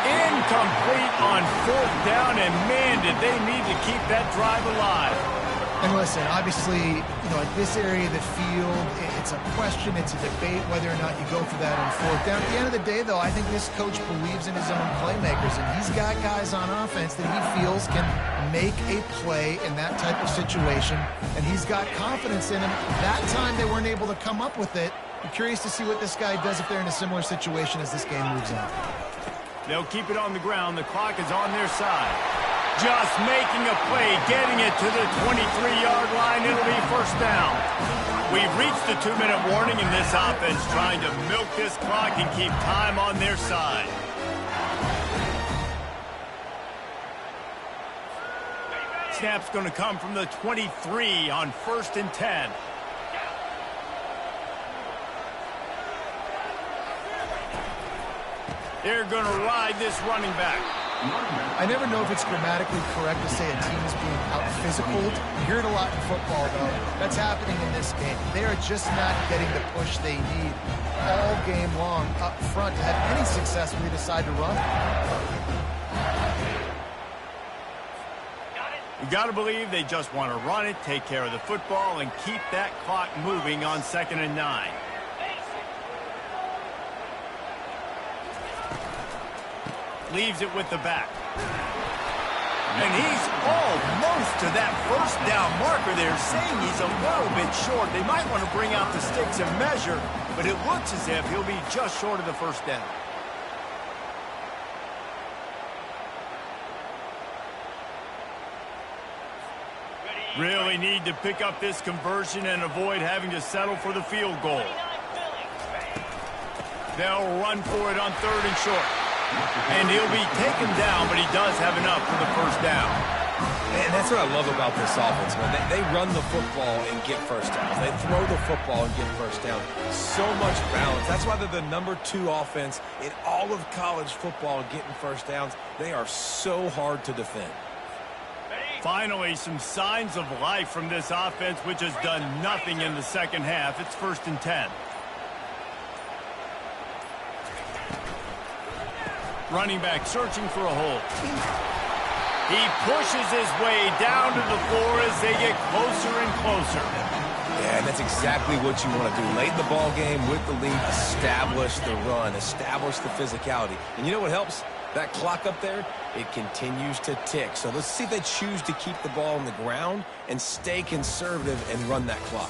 Incomplete on fourth down, and man, did they need to keep that drive alive. And listen, obviously, at this area of the field, it's a question, it's a debate whether or not you go for that on fourth down. At the end of the day, though, I think this coach believes in his own playmakers, and he's got guys on offense that he feels can make a play in that type of situation, and he's got confidence in him. That time they weren't able to come up with it. I'm curious to see what this guy does if they're in a similar situation as this game moves on. They'll keep it on the ground. The clock is on their side. Just making a play, getting it to the 23-yard line. It'll be first down. We've reached the 2-minute warning in this offense, trying to milk this clock and keep time on their side. Snap's going to come from the 23 on 1st and 10. They're going to ride this running back. I never know if it's grammatically correct to say a team is being out-physicaled. You hear it a lot in football, though. That's happening in this game. They are just not getting the push they need all game long up front to have any success when they decide to run. You got to believe they just want to run it, take care of the football, and keep that clock moving on 2nd and 9. Leaves it with the back. And he's almost to that first down marker. They're saying he's a little bit short. They might want to bring out the sticks and measure, but it looks as if he'll be just short of the first down. Really need to pick up this conversion and avoid having to settle for the field goal. They'll run for it on 3rd and short. And he'll be taken down, but he does have enough for the first down. And that's what I love about this offense, man. They run the football and get first downs. They throw the football and get first down. So much balance. That's why they're the #2 offense in all of college football getting first downs. They are so hard to defend. Finally, some signs of life from this offense, which has done nothing in the second half. It's 1st and 10. Running back searching for a hole. He pushes his way down to the floor as they get closer and closer. Yeah, and that's exactly what you want to do. Late in the ball game with the lead, establish the run, establish the physicality. And you know what helps? That clock up there, it continues to tick. So let's see if they choose to keep the ball on the ground and stay conservative and run that clock.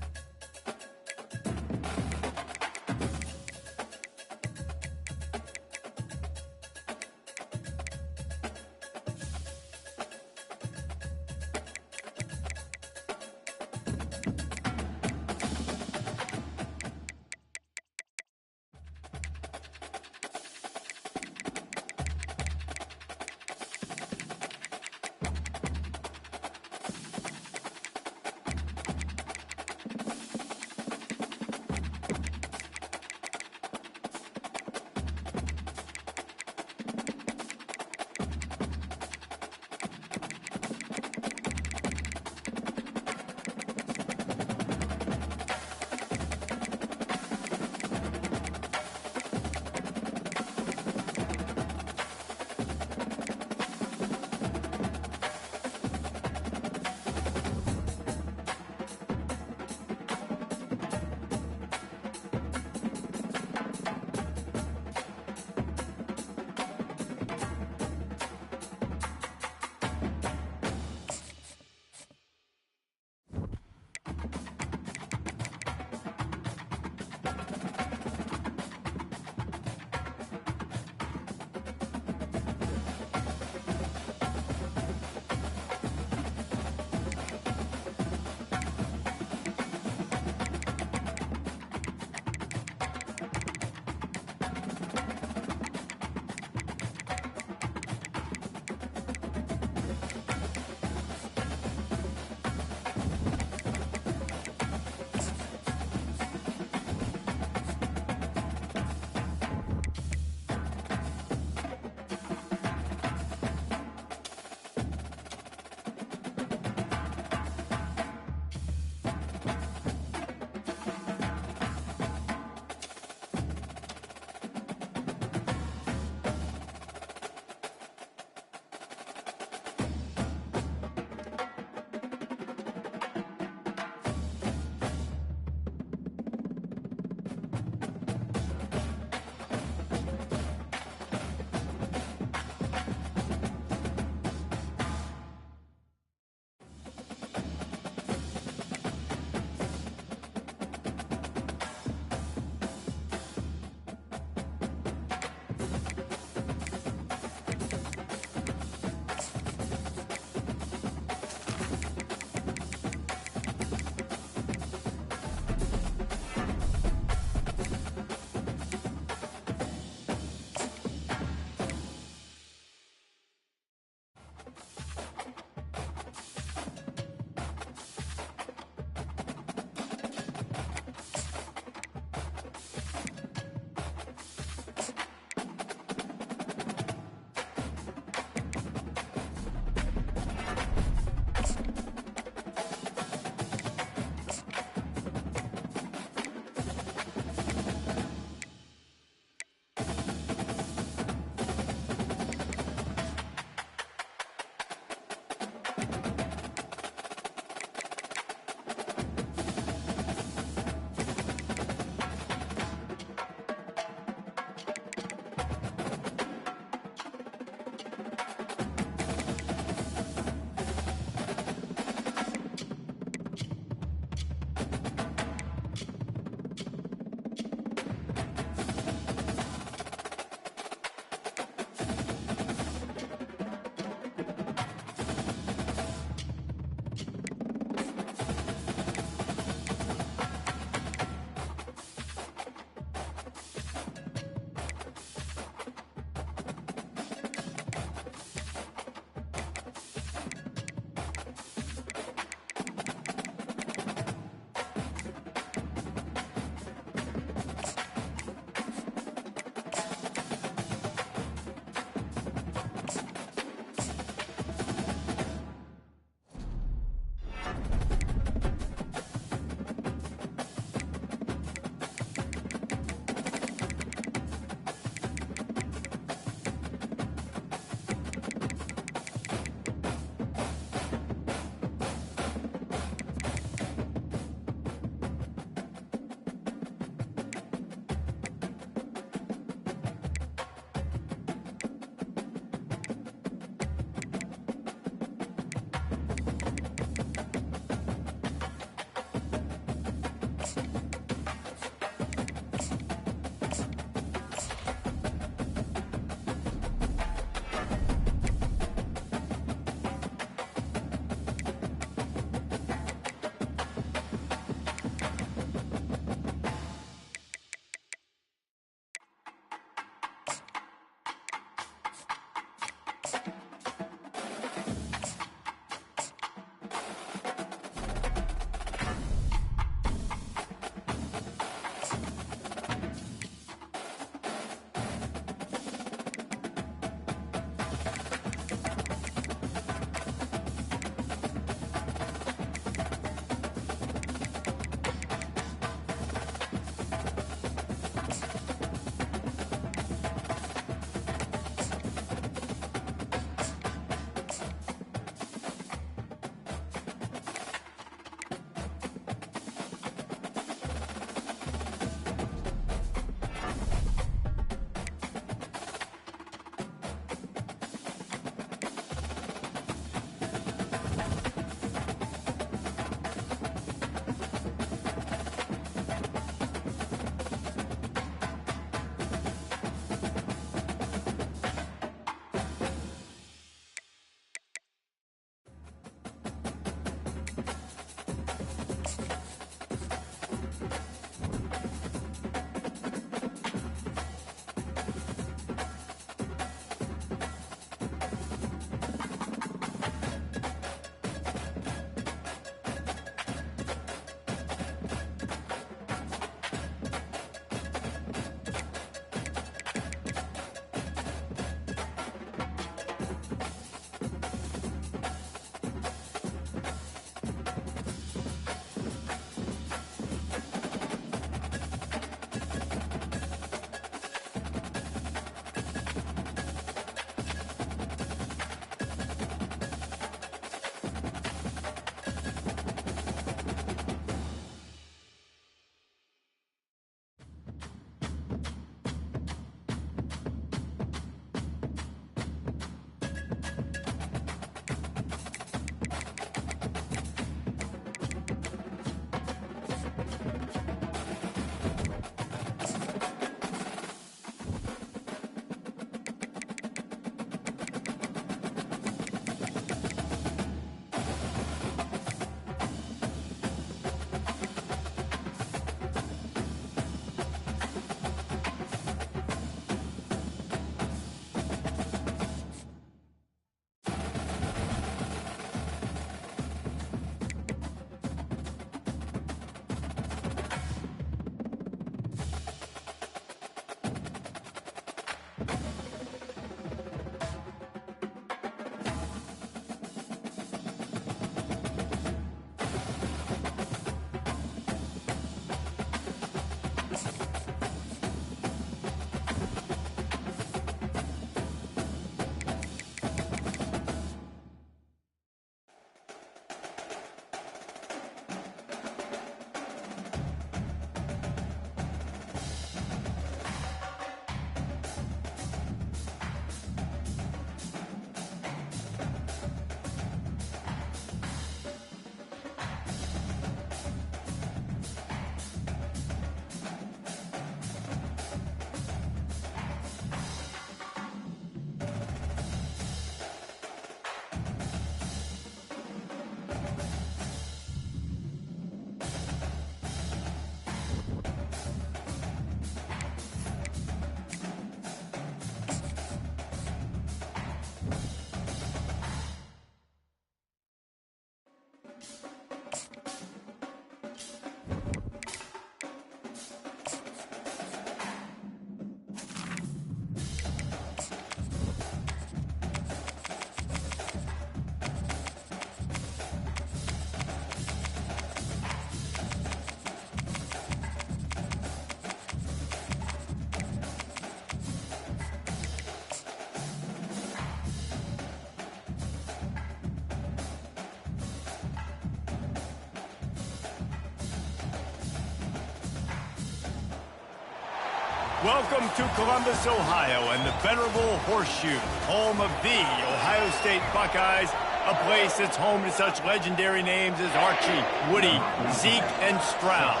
Welcome to Columbus, Ohio, and the venerable Horseshoe, home of the Ohio State Buckeyes, a place that's home to such legendary names as Archie, Woody, Zeke, and Stroud.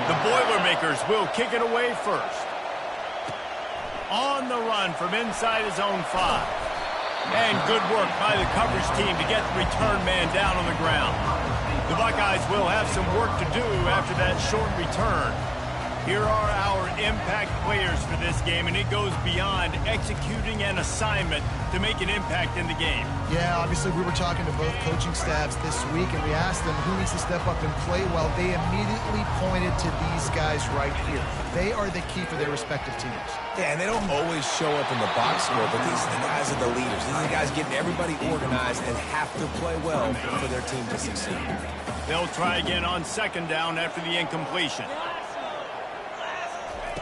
The Boilermakers will kick it away first. On the run from inside his own 5. And good work by the coverage team to get the return man down on the ground. The Buckeyes will have some work to do after that short return. Here are our impact players for this game, and it goes beyond executing an assignment to make an impact in the game. Yeah, obviously we were talking to both coaching staffs this week, and we asked them who needs to step up and play well. They immediately pointed to these guys right here. They are the key for their respective teams. Yeah, and they don't always show up in the box score, but these are the guys are the leaders. These are the guys getting everybody organized and have to play well for their team to succeed. They'll try again on second down after the incompletion.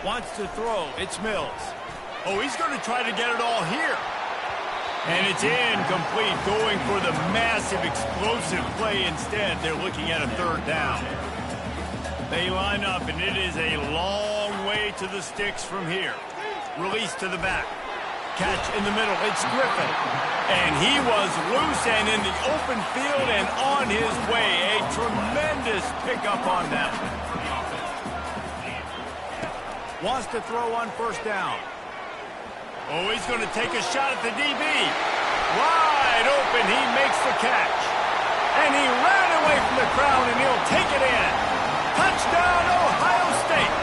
Wants to throw. It's Mills. Oh, he's going to try to get it all here. And it's incomplete, going for the massive, explosive play instead. They're looking at a third down. They line up, and it is a long way to the sticks from here. Release to the back. Catch in the middle. It's Griffin. And he was loose and in the open field and on his way. A tremendous pickup on that. Wants to throw on first down. Oh, he's going to take a shot at the DB. Wide open, he makes the catch. And he ran away from the crowd, and he'll take it in. Touchdown, Ohio State.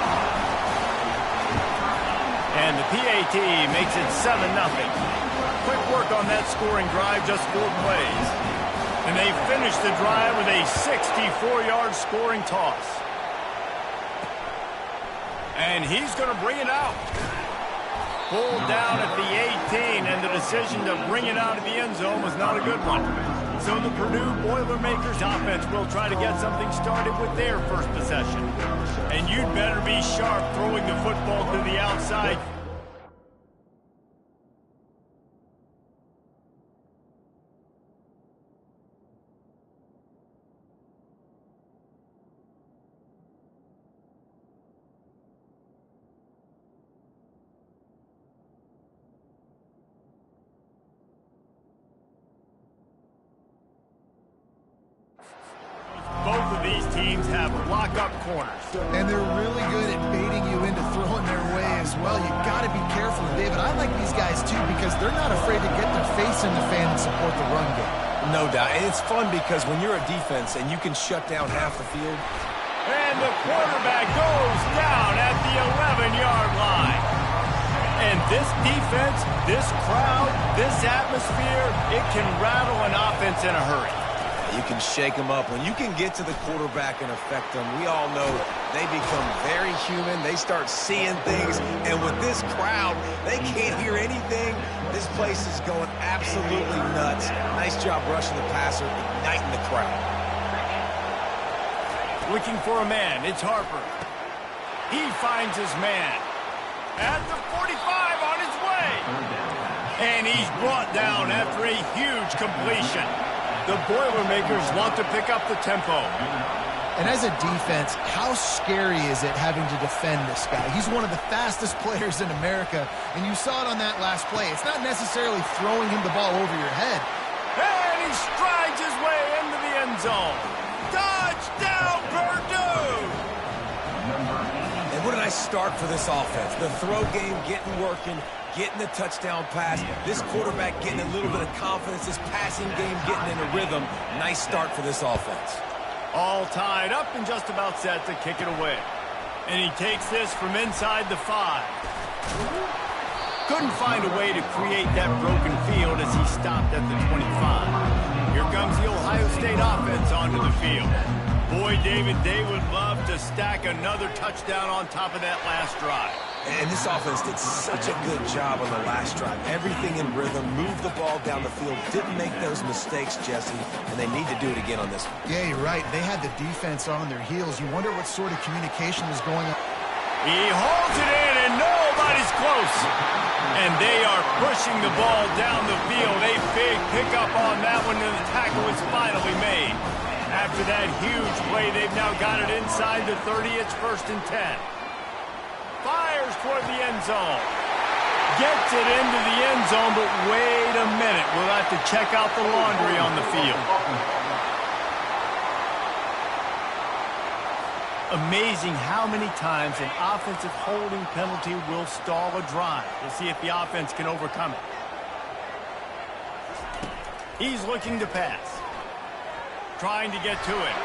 And the PAT makes it 7-0. Quick work on that scoring drive, just 4 plays. And they finish the drive with a 64-yard scoring toss. And he's going to bring it out. Pulled down at the 18, and the decision to bring it out of the end zone was not a good one. So the Purdue Boilermakers offense will try to get something started with their first possession. And you'd better be sharp throwing the football to the outside. Both of these teams have lock-up corners. And they're really good at baiting you into throwing their way as well. You've got to be careful, David. I like these guys, too, because they're not afraid to get their face in the fan and support the run game. No doubt. And it's fun because when you're a defense and you can shut down half the field. And the quarterback goes down at the 11-yard line. And this defense, this crowd, this atmosphere, it can rattle an offense in a hurry. You can shake them up. When you can get to the quarterback and affect them, we all know they become very human. They start seeing things. And with this crowd, they can't hear anything. This place is going absolutely nuts. Nice job rushing the passer, igniting the crowd. Looking for a man. It's Harper. He finds his man. At the 45 on his way. And he's brought down after a huge completion. The Boilermakers want to pick up the tempo. And as a defense, how scary is it having to defend this guy? He's one of the fastest players in America, and you saw it on that last play. It's not necessarily throwing him the ball over your head. And he strides his way into the end zone. Touchdown, Purdue! And what a nice start for this offense. The throw game getting working, getting the touchdown pass. This quarterback getting a little bit of confidence. This passing game getting in a rhythm. Nice start for this offense. All tied up and just about set to kick it away. And he takes this from inside the 5. Couldn't find a way to create that broken field as he stopped at the 25. Here comes the Ohio State offense onto the field. Boy, David, they would love to stack another touchdown on top of that last drive. And this offense did such a good job on the last drive. Everything in rhythm, moved the ball down the field, didn't make those mistakes, Jesse, and they need to do it again on this one. Yeah, you're right. They had the defense on their heels. You wonder what sort of communication was going on. He holds it in, and nobody's close. And they are pushing the ball down the field. A big pickup on that one, and the tackle is finally made. After that huge play, they've now got it inside the 30. It's 1st and 10. Fires toward the end zone. Gets it into the end zone, but wait a minute. We'll have to check out the laundry on the field. Amazing how many times an offensive holding penalty will stall a drive. We'll see if the offense can overcome it. He's looking to pass. Trying to get to it.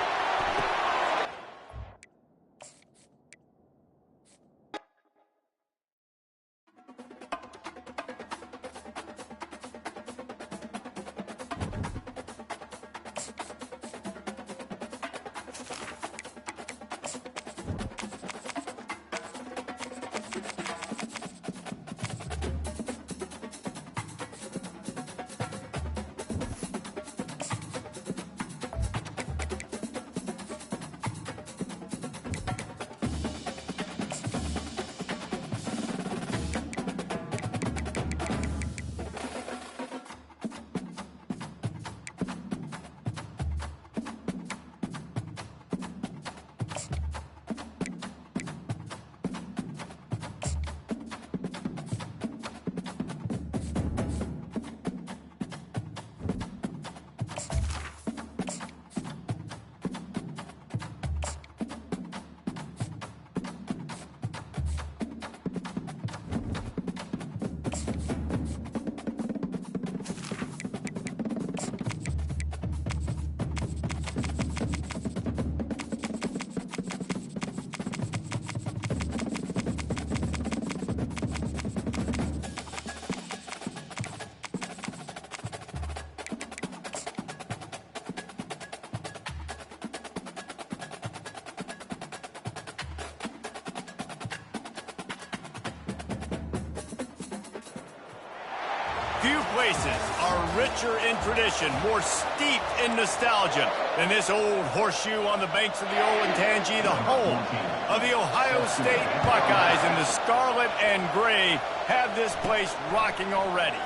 Few places are richer in tradition, more steeped in nostalgia than this old horseshoe on the banks of the old Ncaa, the home of the Ohio State Buckeyes. And the scarlet and gray have this place rocking already.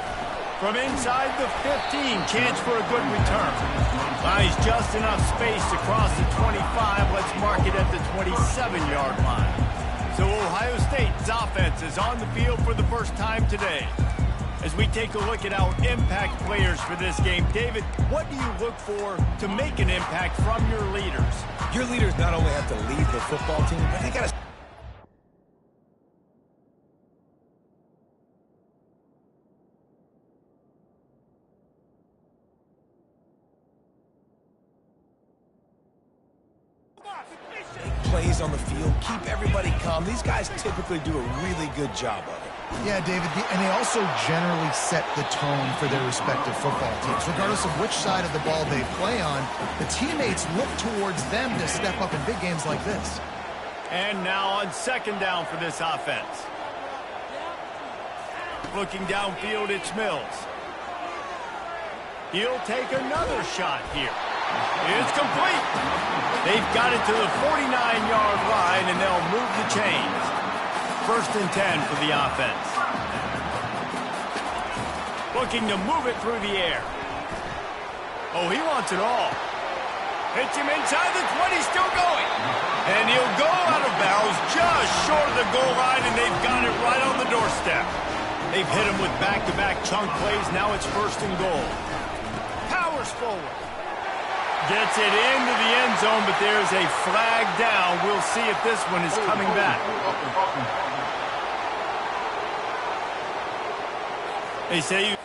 From inside the 15, chance for a good return. Finds just enough space to cross the 25. Let's mark it at the 27-yard line. So Ohio State's offense is on the field for the first time today. As we take a look at our impact players for this game, David, what do you look for to make an impact from your leaders? Your leaders not only have to lead the football team, but they got to plays on the field, keep everybody calm. These guys typically do a really good job of it. Yeah, David, and they also generally set the tone for their respective football teams. Regardless of which side of the ball they play on, the teammates look towards them to step up in big games like this. And now on second down for this offense. Looking downfield, it's Mills. He'll take another shot here. It's complete. They've got it to the 49-yard line, and they'll move the chains. First and 10 for the offense. Looking to move it through the air. Oh, he wants it all. Hits him inside the 20, still going. And he'll go out of bounds just short of the goal line, and they've got it right on the doorstep. They've hit him with back-to-back chunk plays. Now it's first and goal. Powers forward. Gets it into the end zone, but there's a flag down. We'll see if this one is coming back. They say you...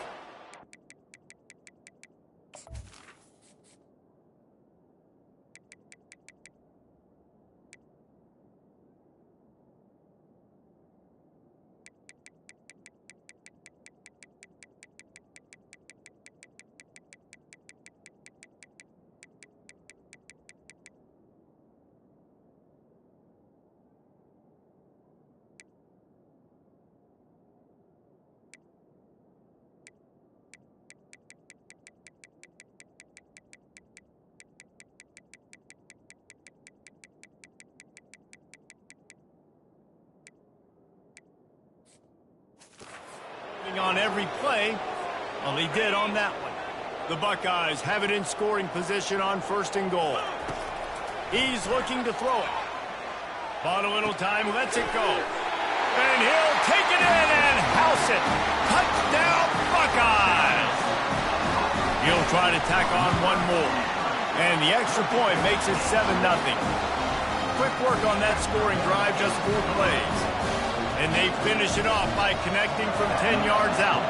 on every play. Well, he did on that one. The Buckeyes have it in scoring position on first and goal. He's looking to throw it. Bought a little time, lets it go. And he'll take it in and house it. Touchdown, Buckeyes. He'll try to tack on one more. And the extra point makes it 7-0. Quick work on that scoring drive, just 4 plays. And they finish it off by connecting from 10 yards out.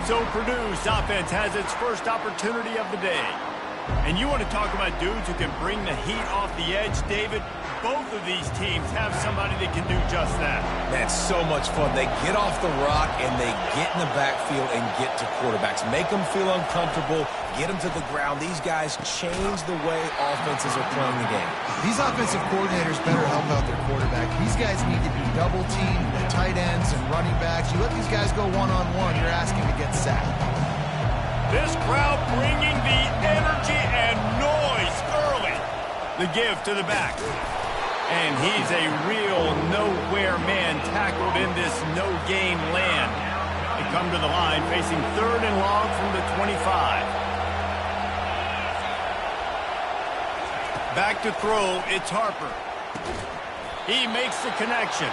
So Purdue's offense has its first opportunity of the day. And you want to talk about dudes who can bring the heat off the edge, David? Both of these teams have somebody that can do just that. That's so much fun. They get off the rock and they get in the backfield and get to quarterbacks. Make them feel uncomfortable, get them to the ground. These guys change the way offenses are playing the game. These offensive coordinators better help out their quarterback. These guys need to be double-teamed with tight ends and running backs. You let these guys go one-on-one, you're asking to get sacked. This crowd bringing the energy and noise early. The give to the back. And he's a real nowhere man tackled in this no-gain land. They come to the line facing 3rd and long from the 25. Back to throw, it's Harper. He makes the connection.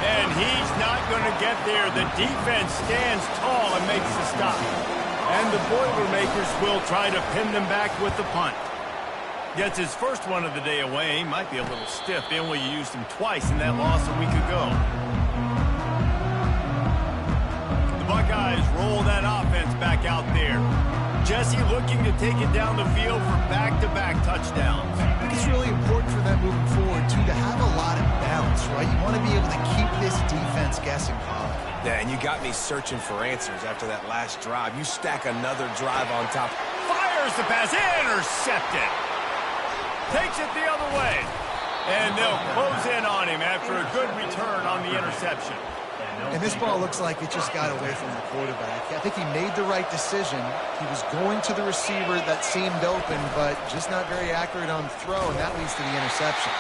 And he's not going to get there. The defense stands tall and makes the stop. And the Boilermakers will try to pin them back with the punt. Gets his first one of the day away. Might be a little stiff. They only used him twice in that loss a week ago. The Buckeyes roll that offense back out there. Jesse looking to take it down the field for back-to-back touchdowns. I think it's really important for them moving forward, too, to have a lot of balance, right? You want to be able to keep this defense guessing, Bob. Yeah, and you got me searching for answers after that last drive. You stack another drive on top. Fires the pass. Intercepted. Takes it the other way. And they'll close in on him after a good return on the interception. And this ball looks like it just got away from the quarterback. I think he made the right decision. He was going to the receiver that seemed open, but just not very accurate on the throw, and that leads to the interception.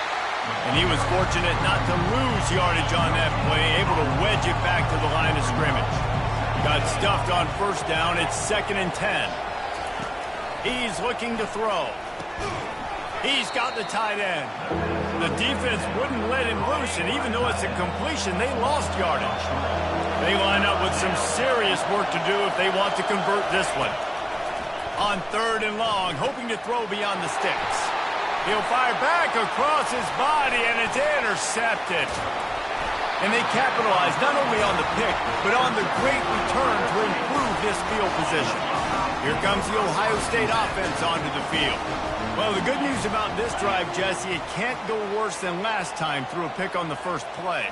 And he was fortunate not to lose yardage on that play, able to wedge it back to the line of scrimmage. Got stuffed on first down. It's 2nd and 10. He's looking to throw. He's got the tight end. The defense wouldn't let him loose, and even though it's a completion, they lost yardage. They line up with some serious work to do if they want to convert this one. On 3rd and long, hoping to throw beyond the sticks. He'll fire back across his body, and it's intercepted. And they capitalize not only on the pick, but on the great return to improve this field position. Here comes the Ohio State offense onto the field. Well, the good news about this drive, Jesse, it can't go worse than last time through a pick on the first play.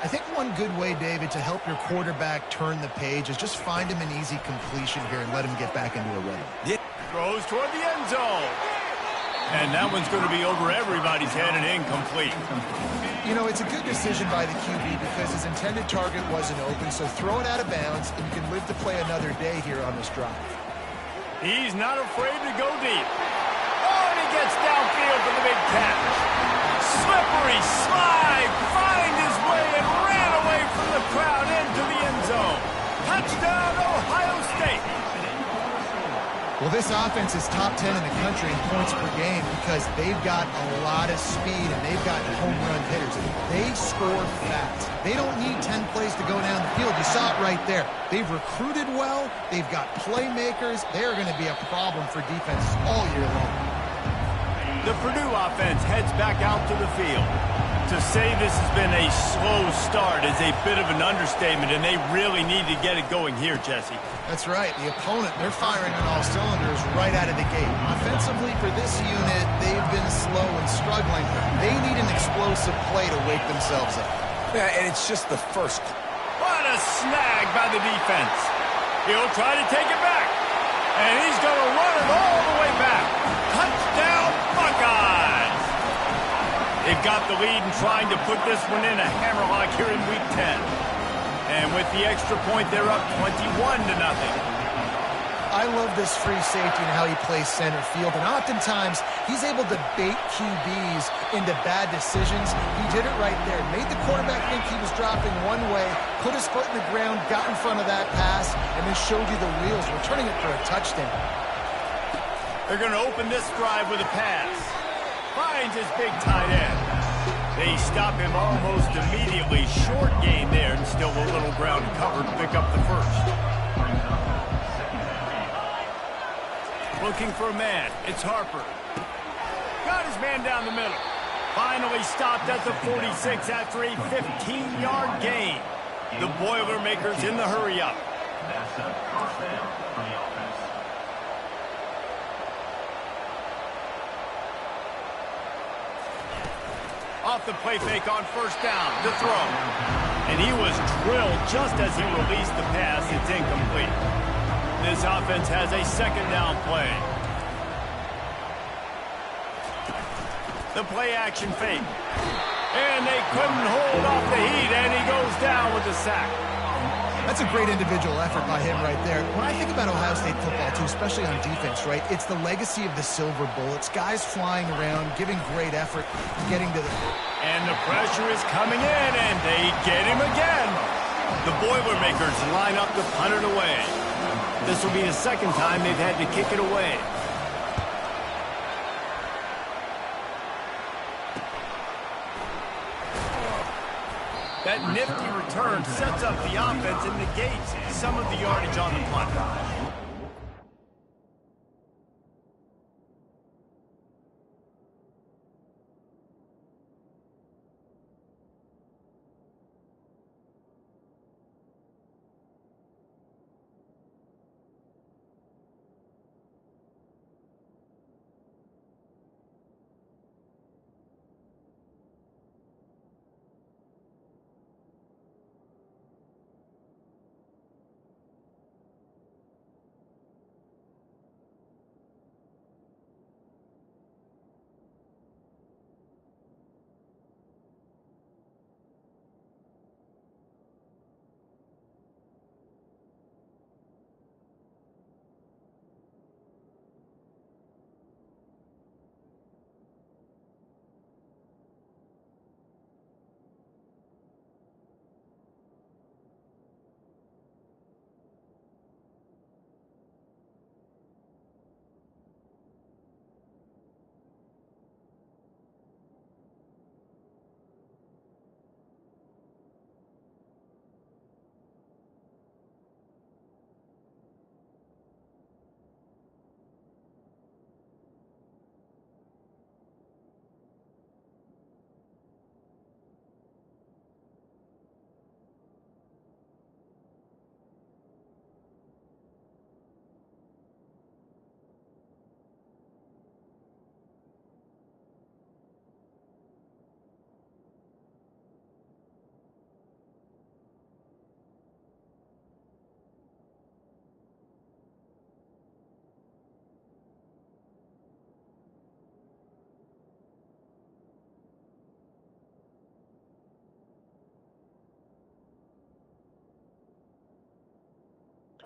I think one good way, David, to help your quarterback turn the page is just find him an easy completion here and let him get back into a rhythm. Yeah. Throws toward the end zone. And that one's going to be over everybody's head and incomplete. You know, it's a good decision by the QB because his intended target wasn't open, so throw it out of bounds, and you can live to play another day here on this drive. He's not afraid to go deep. Oh, and he gets downfield for the big catch. Slippery slide, find his way and ran away from the crowd into the end zone. Touchdown, Ohio State. Well, this offense is top 10 in the country in points per game because they've got a lot of speed and they've got home run hitters. They score fast. They don't need 10 plays to go down the field. You saw it right there. They've recruited well. They've got playmakers. They're going to be a problem for defenses all year long. The Purdue offense heads back out to the field. To say this has been a slow start is a bit of an understatement, and they really need to get it going here, Jesse. That's right. The opponent, they're firing on all cylinders right out of the gate. Offensively for this unit, they've been slow and struggling. They need an explosive play to wake themselves up. Yeah, and it's just the first. What a snag by the defense. He'll try to take it back. And he's going to run it all the way back. Touchdown, Buckeyes! They've got the lead and trying to put this one in a hammerlock here in Week 10. And with the extra point, they're up 21-0. I love this free safety and how he plays center field. And oftentimes, he's able to bait QBs into bad decisions. He did it right there. Made the quarterback think he was dropping one way, put his foot in the ground, got in front of that pass, and then showed you the wheels, returning it for a touchdown. They're going to open this drive with a pass. Finds his big tight end. They stop him almost immediately. Short gain there, and still a little ground covered to pick up the first. Looking for a man. It's Harper. Got his man down the middle. Finally stopped at the 46 after a 15-yard gain. The Boilermakers in the hurry-up. Off the play fake on first down. The throw. And he was drilled just as he released the pass. It's incomplete. This offense has a second down play. The play action fake. And they couldn't hold off the heat, and he goes down with the sack. That's a great individual effort by him right there. When I think about Ohio State football, too, especially on defense, right, it's the legacy of the Silver Bullets. Guys flying around, giving great effort, getting to the... And the pressure is coming in, and they get him again. The Boilermakers line up to punt it away. This will be the second time they've had to kick it away. That nifty return sets up the offense and negates some of the yardage on the punt.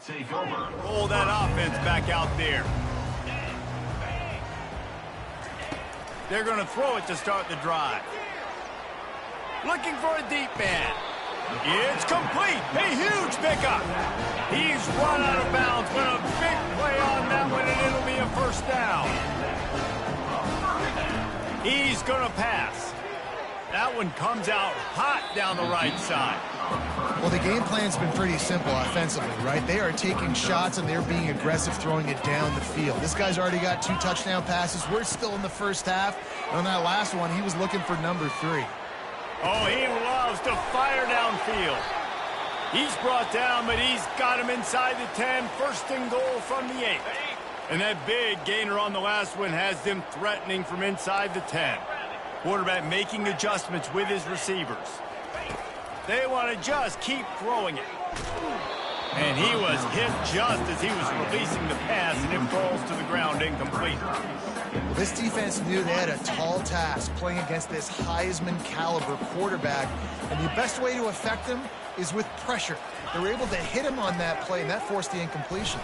Take over. Roll that offense back out there. They're going to throw it to start the drive. Looking for a deep man. It's complete. A huge pickup. He's run out of bounds, but a big play on that one, and it'll be a first down. He's going to pass. That one comes out hot down the right side. Well, the game plan's been pretty simple offensively, right? They are taking shots, and they're being aggressive, throwing it down the field. This guy's already got 2 touchdown passes. We're still in the first half. And on that last one, he was looking for number 3. Oh, he loves to fire downfield. He's brought down, but he's got him inside the 10. First and goal from the 8. And that big gainer on the last one has them threatening from inside the 10. Quarterback making adjustments with his receivers. They want to just keep throwing it. And he was hit just as he was releasing the pass, and it falls to the ground incomplete. Well, this defense knew they had a tall task playing against this Heisman-caliber quarterback, and the best way to affect him is with pressure. They were able to hit him on that play, and that forced the incompletion.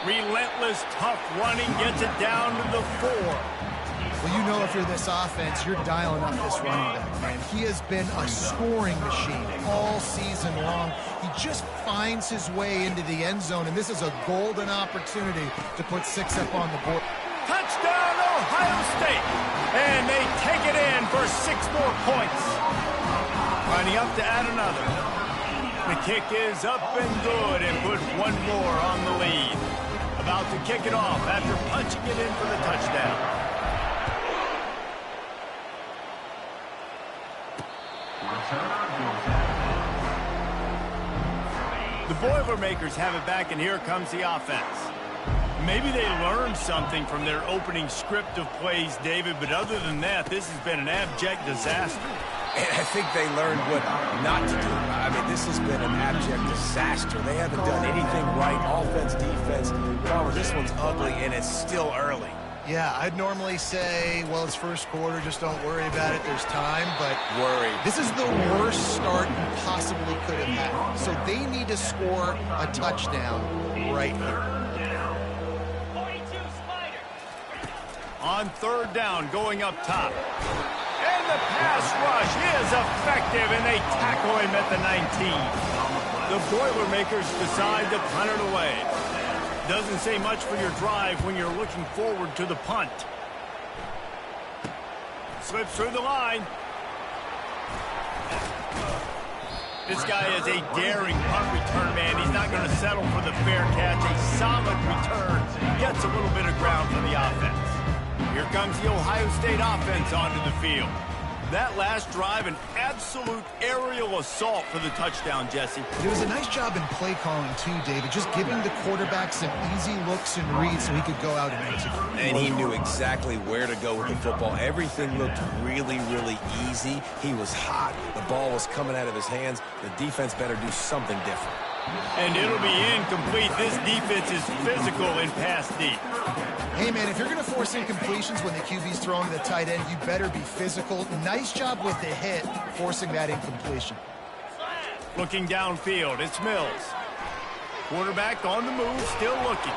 Relentless, tough running gets it down to the 4. Well, you know if you're this offense, you're dialing up this running back, man. He has been a scoring machine all season long. He just finds his way into the end zone, and this is a golden opportunity to put 6 up on the board. Touchdown, Ohio State! And they take it in for 6 more points. Lining up to add another. The kick is up and good and put 1 more on the lead. About to kick it off after punching it in for the touchdown. The Boilermakers have it back, and here comes the offense. Maybe they learned something from their opening script of plays, David, but other than that, this has been an abject disaster. And I think they learned what not to do. I mean, this has been an abject disaster. They haven't done anything right, offense, defense. However, this one's ugly, and it's still early. Yeah, I'd normally say, well, it's first quarter, just don't worry about it, there's time, but this is the worst start you possibly could have had. So they need to score a touchdown right here. On 3rd down, going up top. And the pass rush is effective, and they tackle him at the 19. The Boilermakers decide to punt it away. Doesn't say much for your drive when you're looking forward to the punt. Slips through the line. This guy is a daring punt return man. He's not going to settle for the fair catch. A solid return. Gets a little bit of ground for the offense. Here comes the Ohio State offense onto the field. That last drive, an absolute aerial assault for the touchdown, Jesse. It was a nice job in play calling, too, David. Just giving the quarterback some easy looks and reads so he could go out and execute. And he knew exactly where to go with the football. Everything looked really, really easy. He was hot. The ball was coming out of his hands. The defense better do something different. And it'll be incomplete. This defense is physical in pass deep. Hey, man, if you're going to force incompletions when the QB's throwing to the tight end, you better be physical. Nice job with the hit, forcing that incompletion. Looking downfield, it's Mills. Quarterback on the move, still looking.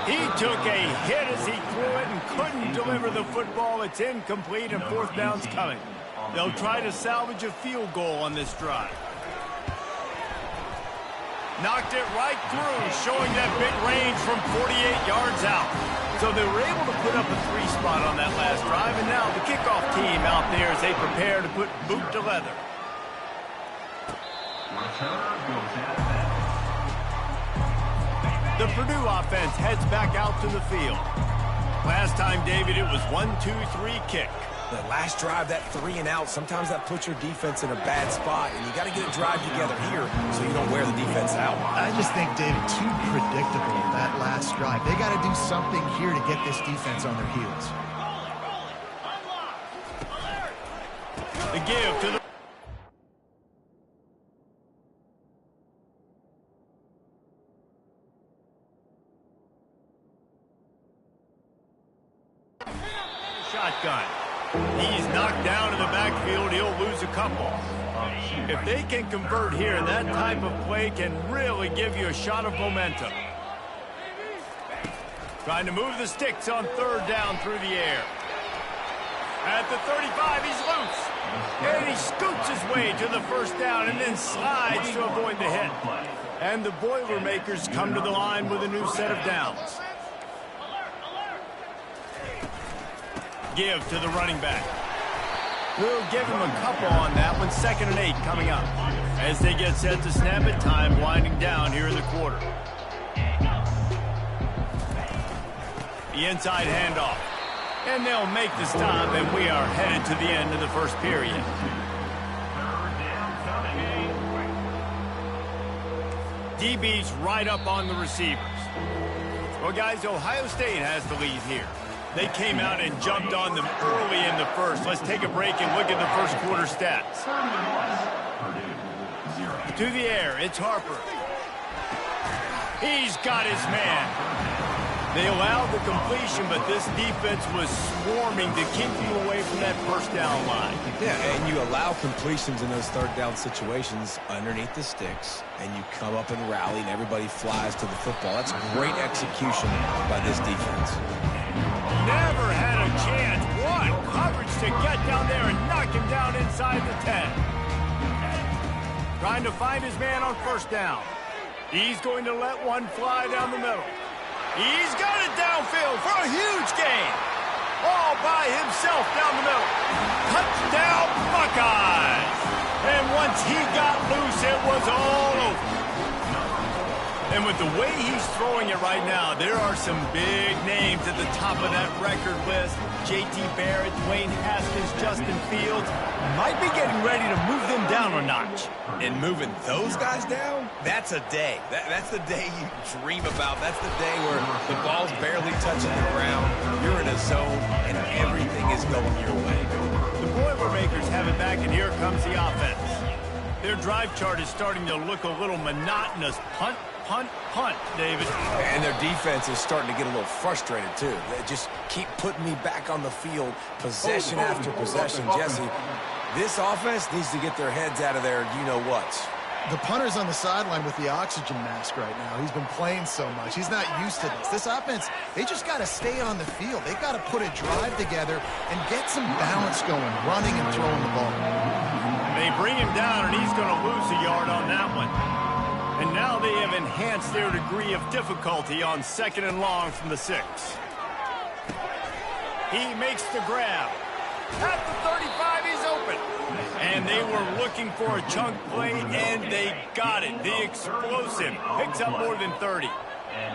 He took a hit as he threw it and couldn't deliver the football. It's incomplete, and 4th down's coming. They'll try to salvage a field goal on this drive. Knocked it right through, showing that big range from 48 yards out. So they were able to put up a 3 spot on that last drive, and now the kickoff team out there as they prepare to put boot to leather. The Purdue offense heads back out to the field. Last time, David, it was 1-2-3 kick. The last drive, that 3 and out, sometimes that puts your defense in a bad spot, and you got to get a drive together here so you don't wear the defense out. I just think, David, too predictable, that last drive. They got to do something here to get this defense on their heels. The give to the... shotgun. He's knocked down in the backfield. He'll lose a couple. If they can convert here, that type of play can really give you a shot of momentum. Trying to move the sticks on 3rd down through the air. At the 35, he's loose. And he scoots his way to the 1st down and then slides to avoid the hit. And the Boilermakers come to the line with a new set of downs. Give to the running back. We'll give him a couple on that one. 2nd and 8 coming up. As they get set to snap it, time winding down here in the quarter. The inside handoff. And they'll make the stop, and we are headed to the end of the 1st period. DB's right up on the receivers. Well, guys, Ohio State has the lead here. They came out and jumped on them early in the 1st. Let's take a break and look at the 1st quarter stats. To the air, it's Harper. He's got his man. They allowed the completion, but this defense was swarming to keep you away from that first down line. Yeah, and you allow completions in those third down situations underneath the sticks, and you come up and rally, and everybody flies to the football. That's great execution by this defense. Never had a chance. What coverage to get down there and knock him down inside the 10. Trying to find his man on first down. He's going to let one fly down the middle. He's got it downfield for a huge gain. All by himself down the middle. Touchdown, Buckeyes. And once he got loose, it was all over. And with the way he's throwing it right now, there are some big names at the top of that record list. J.T. Barrett, Dwayne Haskins, Justin Fields might be getting ready to move them down a notch. And moving those guys down, that's a day. That's the day you dream about. That's the day where the ball's barely touching the ground. You're in a zone, and everything is going your way. The Boilermakers have it back, and here comes the offense. Their drive chart is starting to look a little monotonous. Punt, punt, punt, David. And their defense is starting to get a little frustrated, too. They just keep putting me back on the field, possession after possession. Jesse, this offense needs to get their heads out of their you-know-whats. The punter's on the sideline with the oxygen mask right now. He's been playing so much. He's not used to this. This offense, they just got to stay on the field. They've got to put a drive together and get some balance going, running and throwing the ball. They bring him down, and he's going to lose a yard on that one. And now they have enhanced their degree of difficulty on 2nd and long from the 6. He makes the grab. At the 35, he's open. And they were looking for a chunk play, and they got it. The explosive picks up more than 30.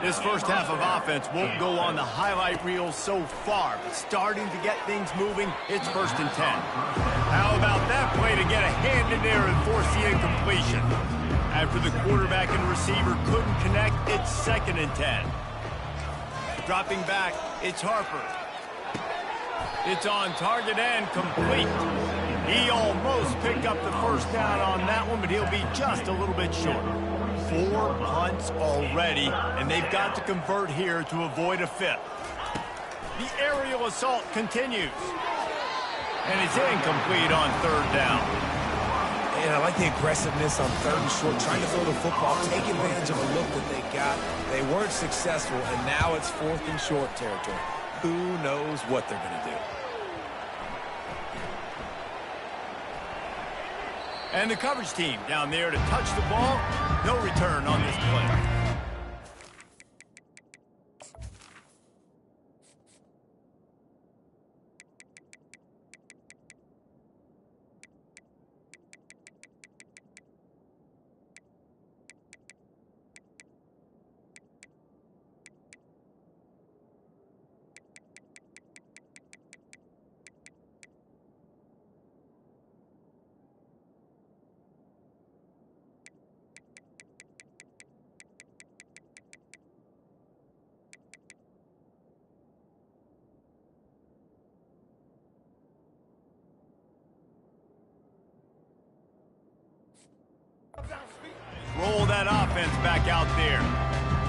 This first half of offense won't go on the highlight reel so far, but starting to get things moving, it's 1st and 10. How about that play to get a hand in there and force the incompletion? After the quarterback and receiver couldn't connect, it's 2nd and 10. Dropping back, it's Harper. It's on target and complete. He almost picked up the first down on that one, but he'll be just a little bit short. 4 punts already, and they've got to convert here to avoid a 5th. The aerial assault continues. And it's incomplete on 3rd down. And I like the aggressiveness on 3rd and short, trying to throw the football, take advantage of a look that they got. They weren't successful, and now it's 4th and short territory. Who knows what they're going to do? And the coverage team down there to touch the ball. No return on this play. Roll that offense back out there.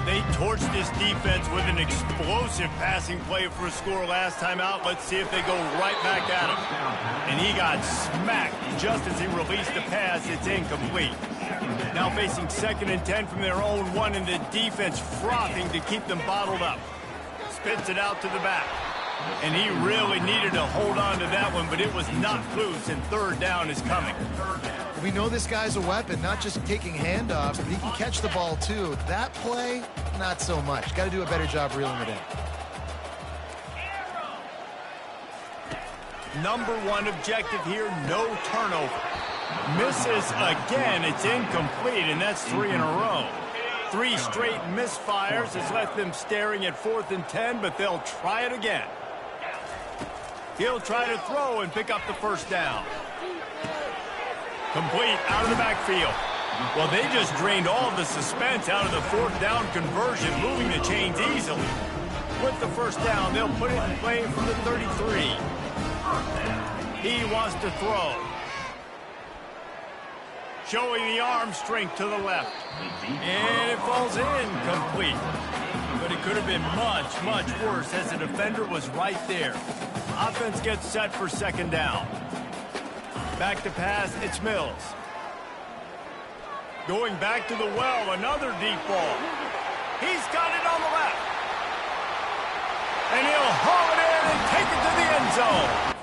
They torched this defense with an explosive passing play for a score last time out. Let's see if they go right back at him. And he got smacked just as he released the pass. It's incomplete. Now facing 2nd and 10 from their own 1, and the defense frothing to keep them bottled up. Spits it out to the back. And he really needed to hold on to that one, but it was not loose, and 3rd down is coming. We know this guy's a weapon, not just taking handoffs, but he can catch the ball too. That play, not so much. Got to do a better job reeling it in. Number 1 objective here, no turnover. Misses again, it's incomplete, and that's 3 in a row. 3 straight misfires has left them staring at 4th and 10, but they'll try it again. He'll try to throw and pick up the first down. Complete out of the backfield. Well, they just drained all of the suspense out of the 4th down conversion, moving the chains easily. With the first down, they'll put it in play from the 33. He wants to throw. Showing the arm strength to the left. And it falls in complete. But it could have been much, much worse as the defender was right there. Offense gets set for second down. Back to pass, it's Mills. Going back to the well, another deep ball. He's got it on the left. And he'll haul it in and take it to the end zone.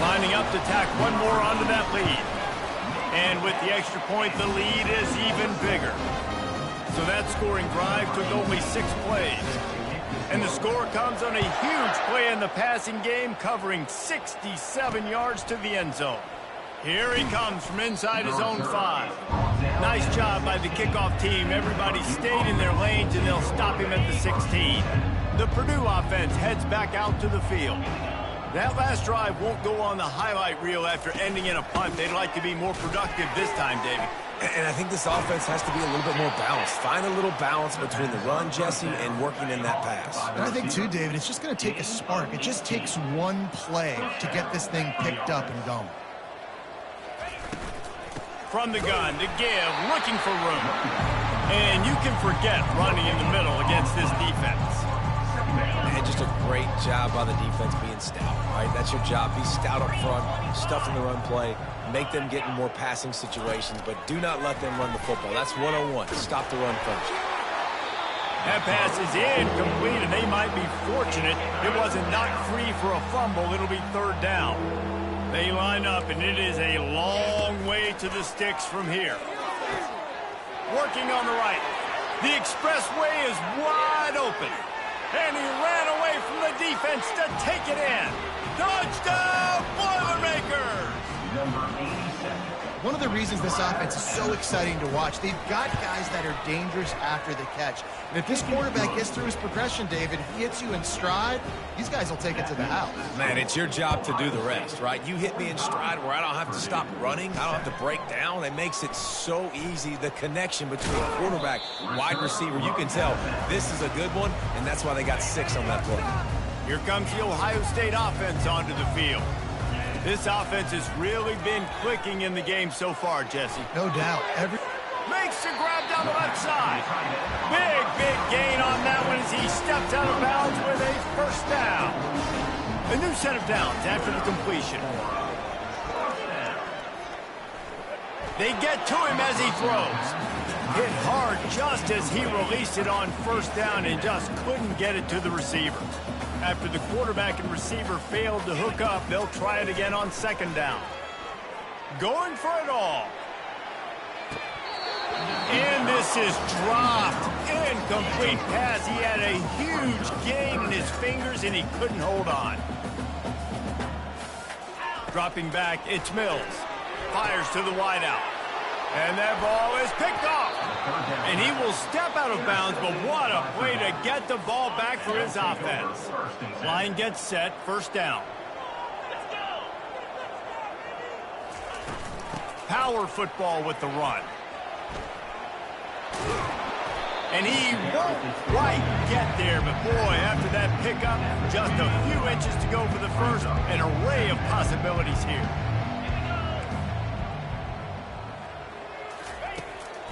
Lining up to tack one more onto that lead. And with the extra point, the lead is even bigger. So that scoring drive took only 6 plays. And the score comes on a huge play in the passing game, covering 67 yards to the end zone. Here he comes from inside his own 5. Nice job by the kickoff team. Everybody stayed in their lanes, and they'll stop him at the 16. The Purdue offense heads back out to the field. That last drive won't go on the highlight reel after ending in a punt. They'd like to be more productive this time, David. And I think this offense has to be a little bit more balanced. Find a little balance between the run, Jesse, and working in that pass. And I think, too, David, it's just going to take a spark. It just takes one play to get this thing picked up and going. From the gun to give, looking for room. And you can forget running in the middle against this defense. And just a great job by the defense being stout, right? That's your job. Be stout up front, stuff in the run play, make them get in more passing situations, but do not let them run the football. That's 101. Stop the run first. That pass is incomplete, and they might be fortunate it wasn't knocked free for a fumble. It'll be third down. They line up, and it is a long way to the sticks from here. Working on the right. The expressway is wide open. And he ran away from the defense to take it in. Touchdown, Boilermakers! Number 87. One of the reasons this offense is so exciting to watch, they've got guys that are dangerous after the catch. And if this quarterback gets through his progression, David, he hits you in stride, these guys will take it to the house. Man, it's your job to do the rest, right? You hit me in stride where I don't have to stop running. I don't have to break down. It makes it so easy. The connection between quarterback, wide receiver, you can tell this is a good one, and that's why they got 6 on that play. Here comes the Ohio State offense onto the field. This offense has really been clicking in the game so far, Jesse. No doubt. Makes the grab down the left side. Big gain on that one as he steps out of bounds with a first down. A new set of downs after the completion. They get to him as he throws. Hit hard just as he released it on first down and just couldn't get it to the receiver. After the quarterback and receiver failed to hook up, they'll try it again on second down. Going for it all. And this is dropped. Incomplete pass. He had a huge gain in his fingers, and he couldn't hold on. Dropping back, it's Mills. Fires to the wideout. And that ball is picked off. And he will step out of bounds, but what a play to get the ball back for his offense. Line gets set, first down. Power football with the run. And he won't quite get there, but boy, after that pickup, just a few inches to go for the first. An array of possibilities here.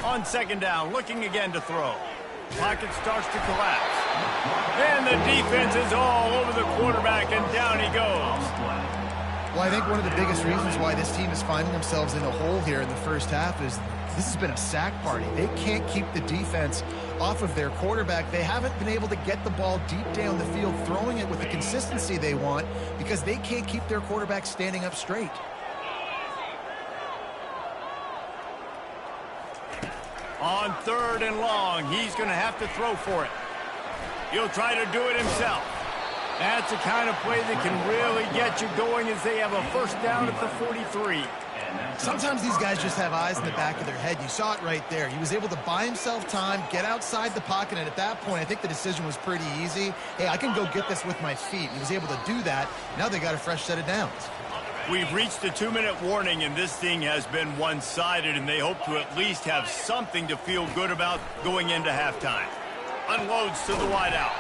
On second down, looking again to throw. Pocket starts to collapse. And the defense is all over the quarterback, and down he goes. Well, I think one of the biggest reasons why this team is finding themselves in a hole here in the first half is This has been a sack party. They can't keep the defense off of their quarterback. They haven't been able to get the ball deep down the field, throwing it with the consistency they want because they can't keep their quarterback standing up straight. On 3rd and long, he's going to have to throw for it. He'll try to do it himself. That's the kind of play that can really get you going as they have a first down at the 43. Sometimes these guys just have eyes in the back of their head. You saw it right there. He was able to buy himself time, get outside the pocket, and at that point, I think the decision was pretty easy. Hey, I can go get this with my feet. He was able to do that. Now they got a fresh set of downs. We've reached the 2-minute warning, and this thing has been one-sided, and they hope to at least have something to feel good about going into halftime. Unloads to the wideout.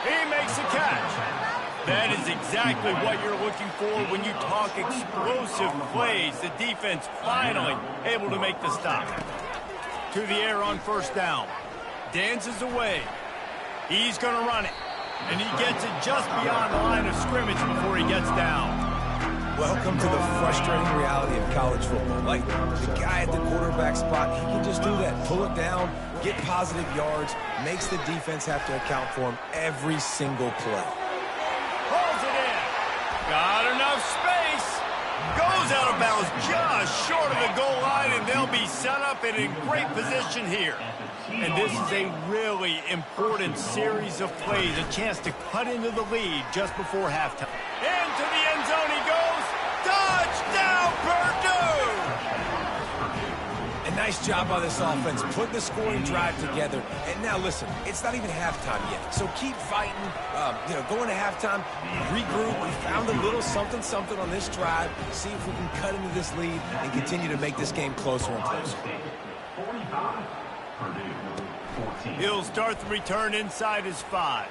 He makes the catch. That is exactly what you're looking for when you talk explosive plays. The defense finally able to make the stop. To the air on first down. Dances away. He's going to run it. And he gets it just beyond the line of scrimmage before he gets down. Welcome to the frustrating reality of college football. Like, the guy at the quarterback spot, he can just do that. Pull it down, get positive yards, makes the defense have to account for him every single play. Pulls it in. Got enough space. Goes out of bounds just short of the goal line, and they'll be set up and in great position here. And this is a really important series of plays, a chance to cut into the lead just before halftime. Into the end zone he goes. Touchdown, Purdue! A nice job by this offense, putting the scoring drive together. And now, listen, it's not even halftime yet. So keep fighting, going to halftime, regroup. We found a little something on this drive. See if we can cut into this lead and continue to make this game closer and closer. He'll start the return inside his 5.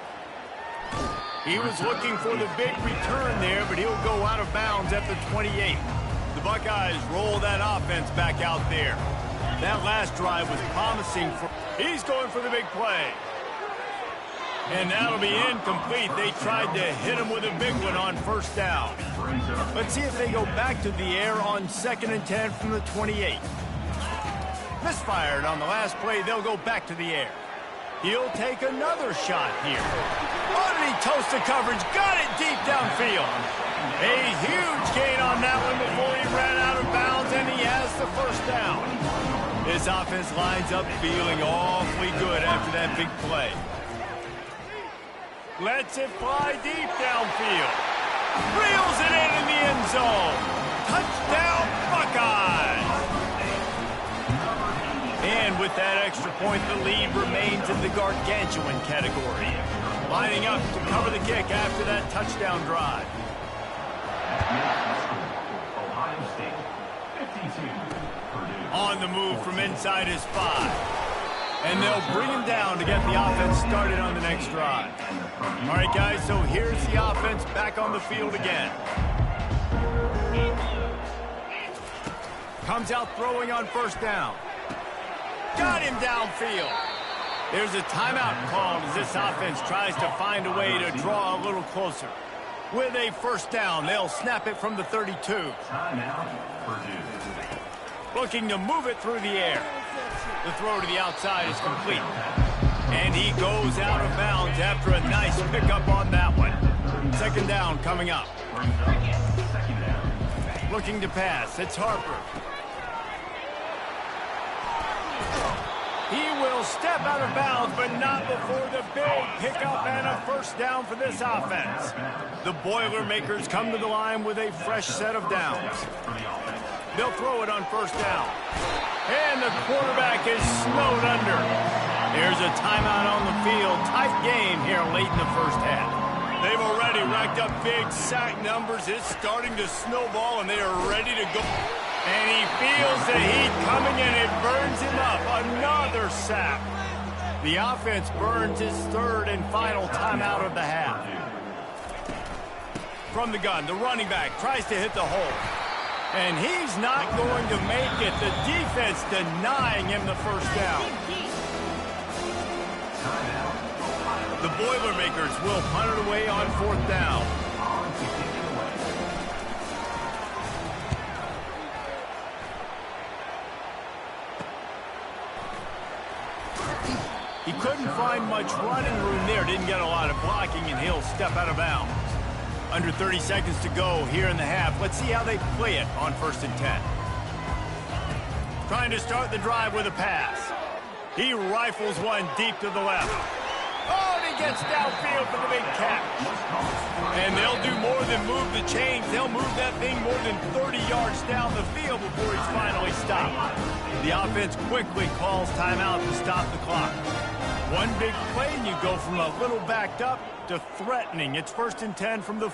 He was looking for the big return there, but he'll go out of bounds at the 28. The Buckeyes roll that offense back out there. That last drive was promising. He's going for the big play. And that'll be incomplete. They tried to hit him with a big one on first down. Let's see if they go back to the air on 2nd and 10 from the 28. Misfired on the last play. They'll go back to the air. He'll take another shot here. Oh, did he toast the coverage? Got it deep downfield. A huge gain on that one before he ran out of bounds, and he has the first down. This offense lines up feeling awfully good after that big play. Lets it fly deep downfield. Reels it in the end zone. Touchdown, Buckeyes! And with that extra point, the lead remains in the gargantuan category. Lining up to cover the kick after that touchdown drive. Ohio State, 52, Purdue. On the move from inside his 5. And they'll bring him down to get the offense started on the next drive. All right, guys, so here's the offense back on the field again. Comes out throwing on first down. Got him downfield. There's a timeout called as this offense tries to find a way to draw a little closer. With a first down, they'll snap it from the 32. Timeout, Purdue. Looking to move it through the air. The throw to the outside is complete. And he goes out of bounds after a nice pickup on that one. 2nd down coming up. Looking to pass. It's Harper. He will step out of bounds, but not before the big pickup and a first down for this offense. The Boilermakers come to the line with a fresh set of downs. They'll throw it on first down. And the quarterback is snowed under. There's a timeout on the field. Tight game here late in the first half. They've already racked up big sack numbers. It's starting to snowball, and they are ready to go. And he feels the heat coming, and it burns him up. Another sack. The offense burns his 3rd and final timeout of the half. From the gun, the running back tries to hit the hole. And he's not going to make it. The defense denying him the first down. The Boilermakers will punt it away on 4th down. He couldn't find much running room there. Didn't get a lot of blocking, and he'll step out of bounds. Under 30 seconds to go here in the half. Let's see how they play it on 1st and 10. Trying to start the drive with a pass. He rifles one deep to the left. Oh, and he gets downfield for the big catch. And they'll do more than move the chains. They'll move that thing more than 30 yards down the field before he's finally stopped. The offense quickly calls timeout to stop the clock. One big play, and you go from a little backed up to threatening. It's 1st and 10 from the 4.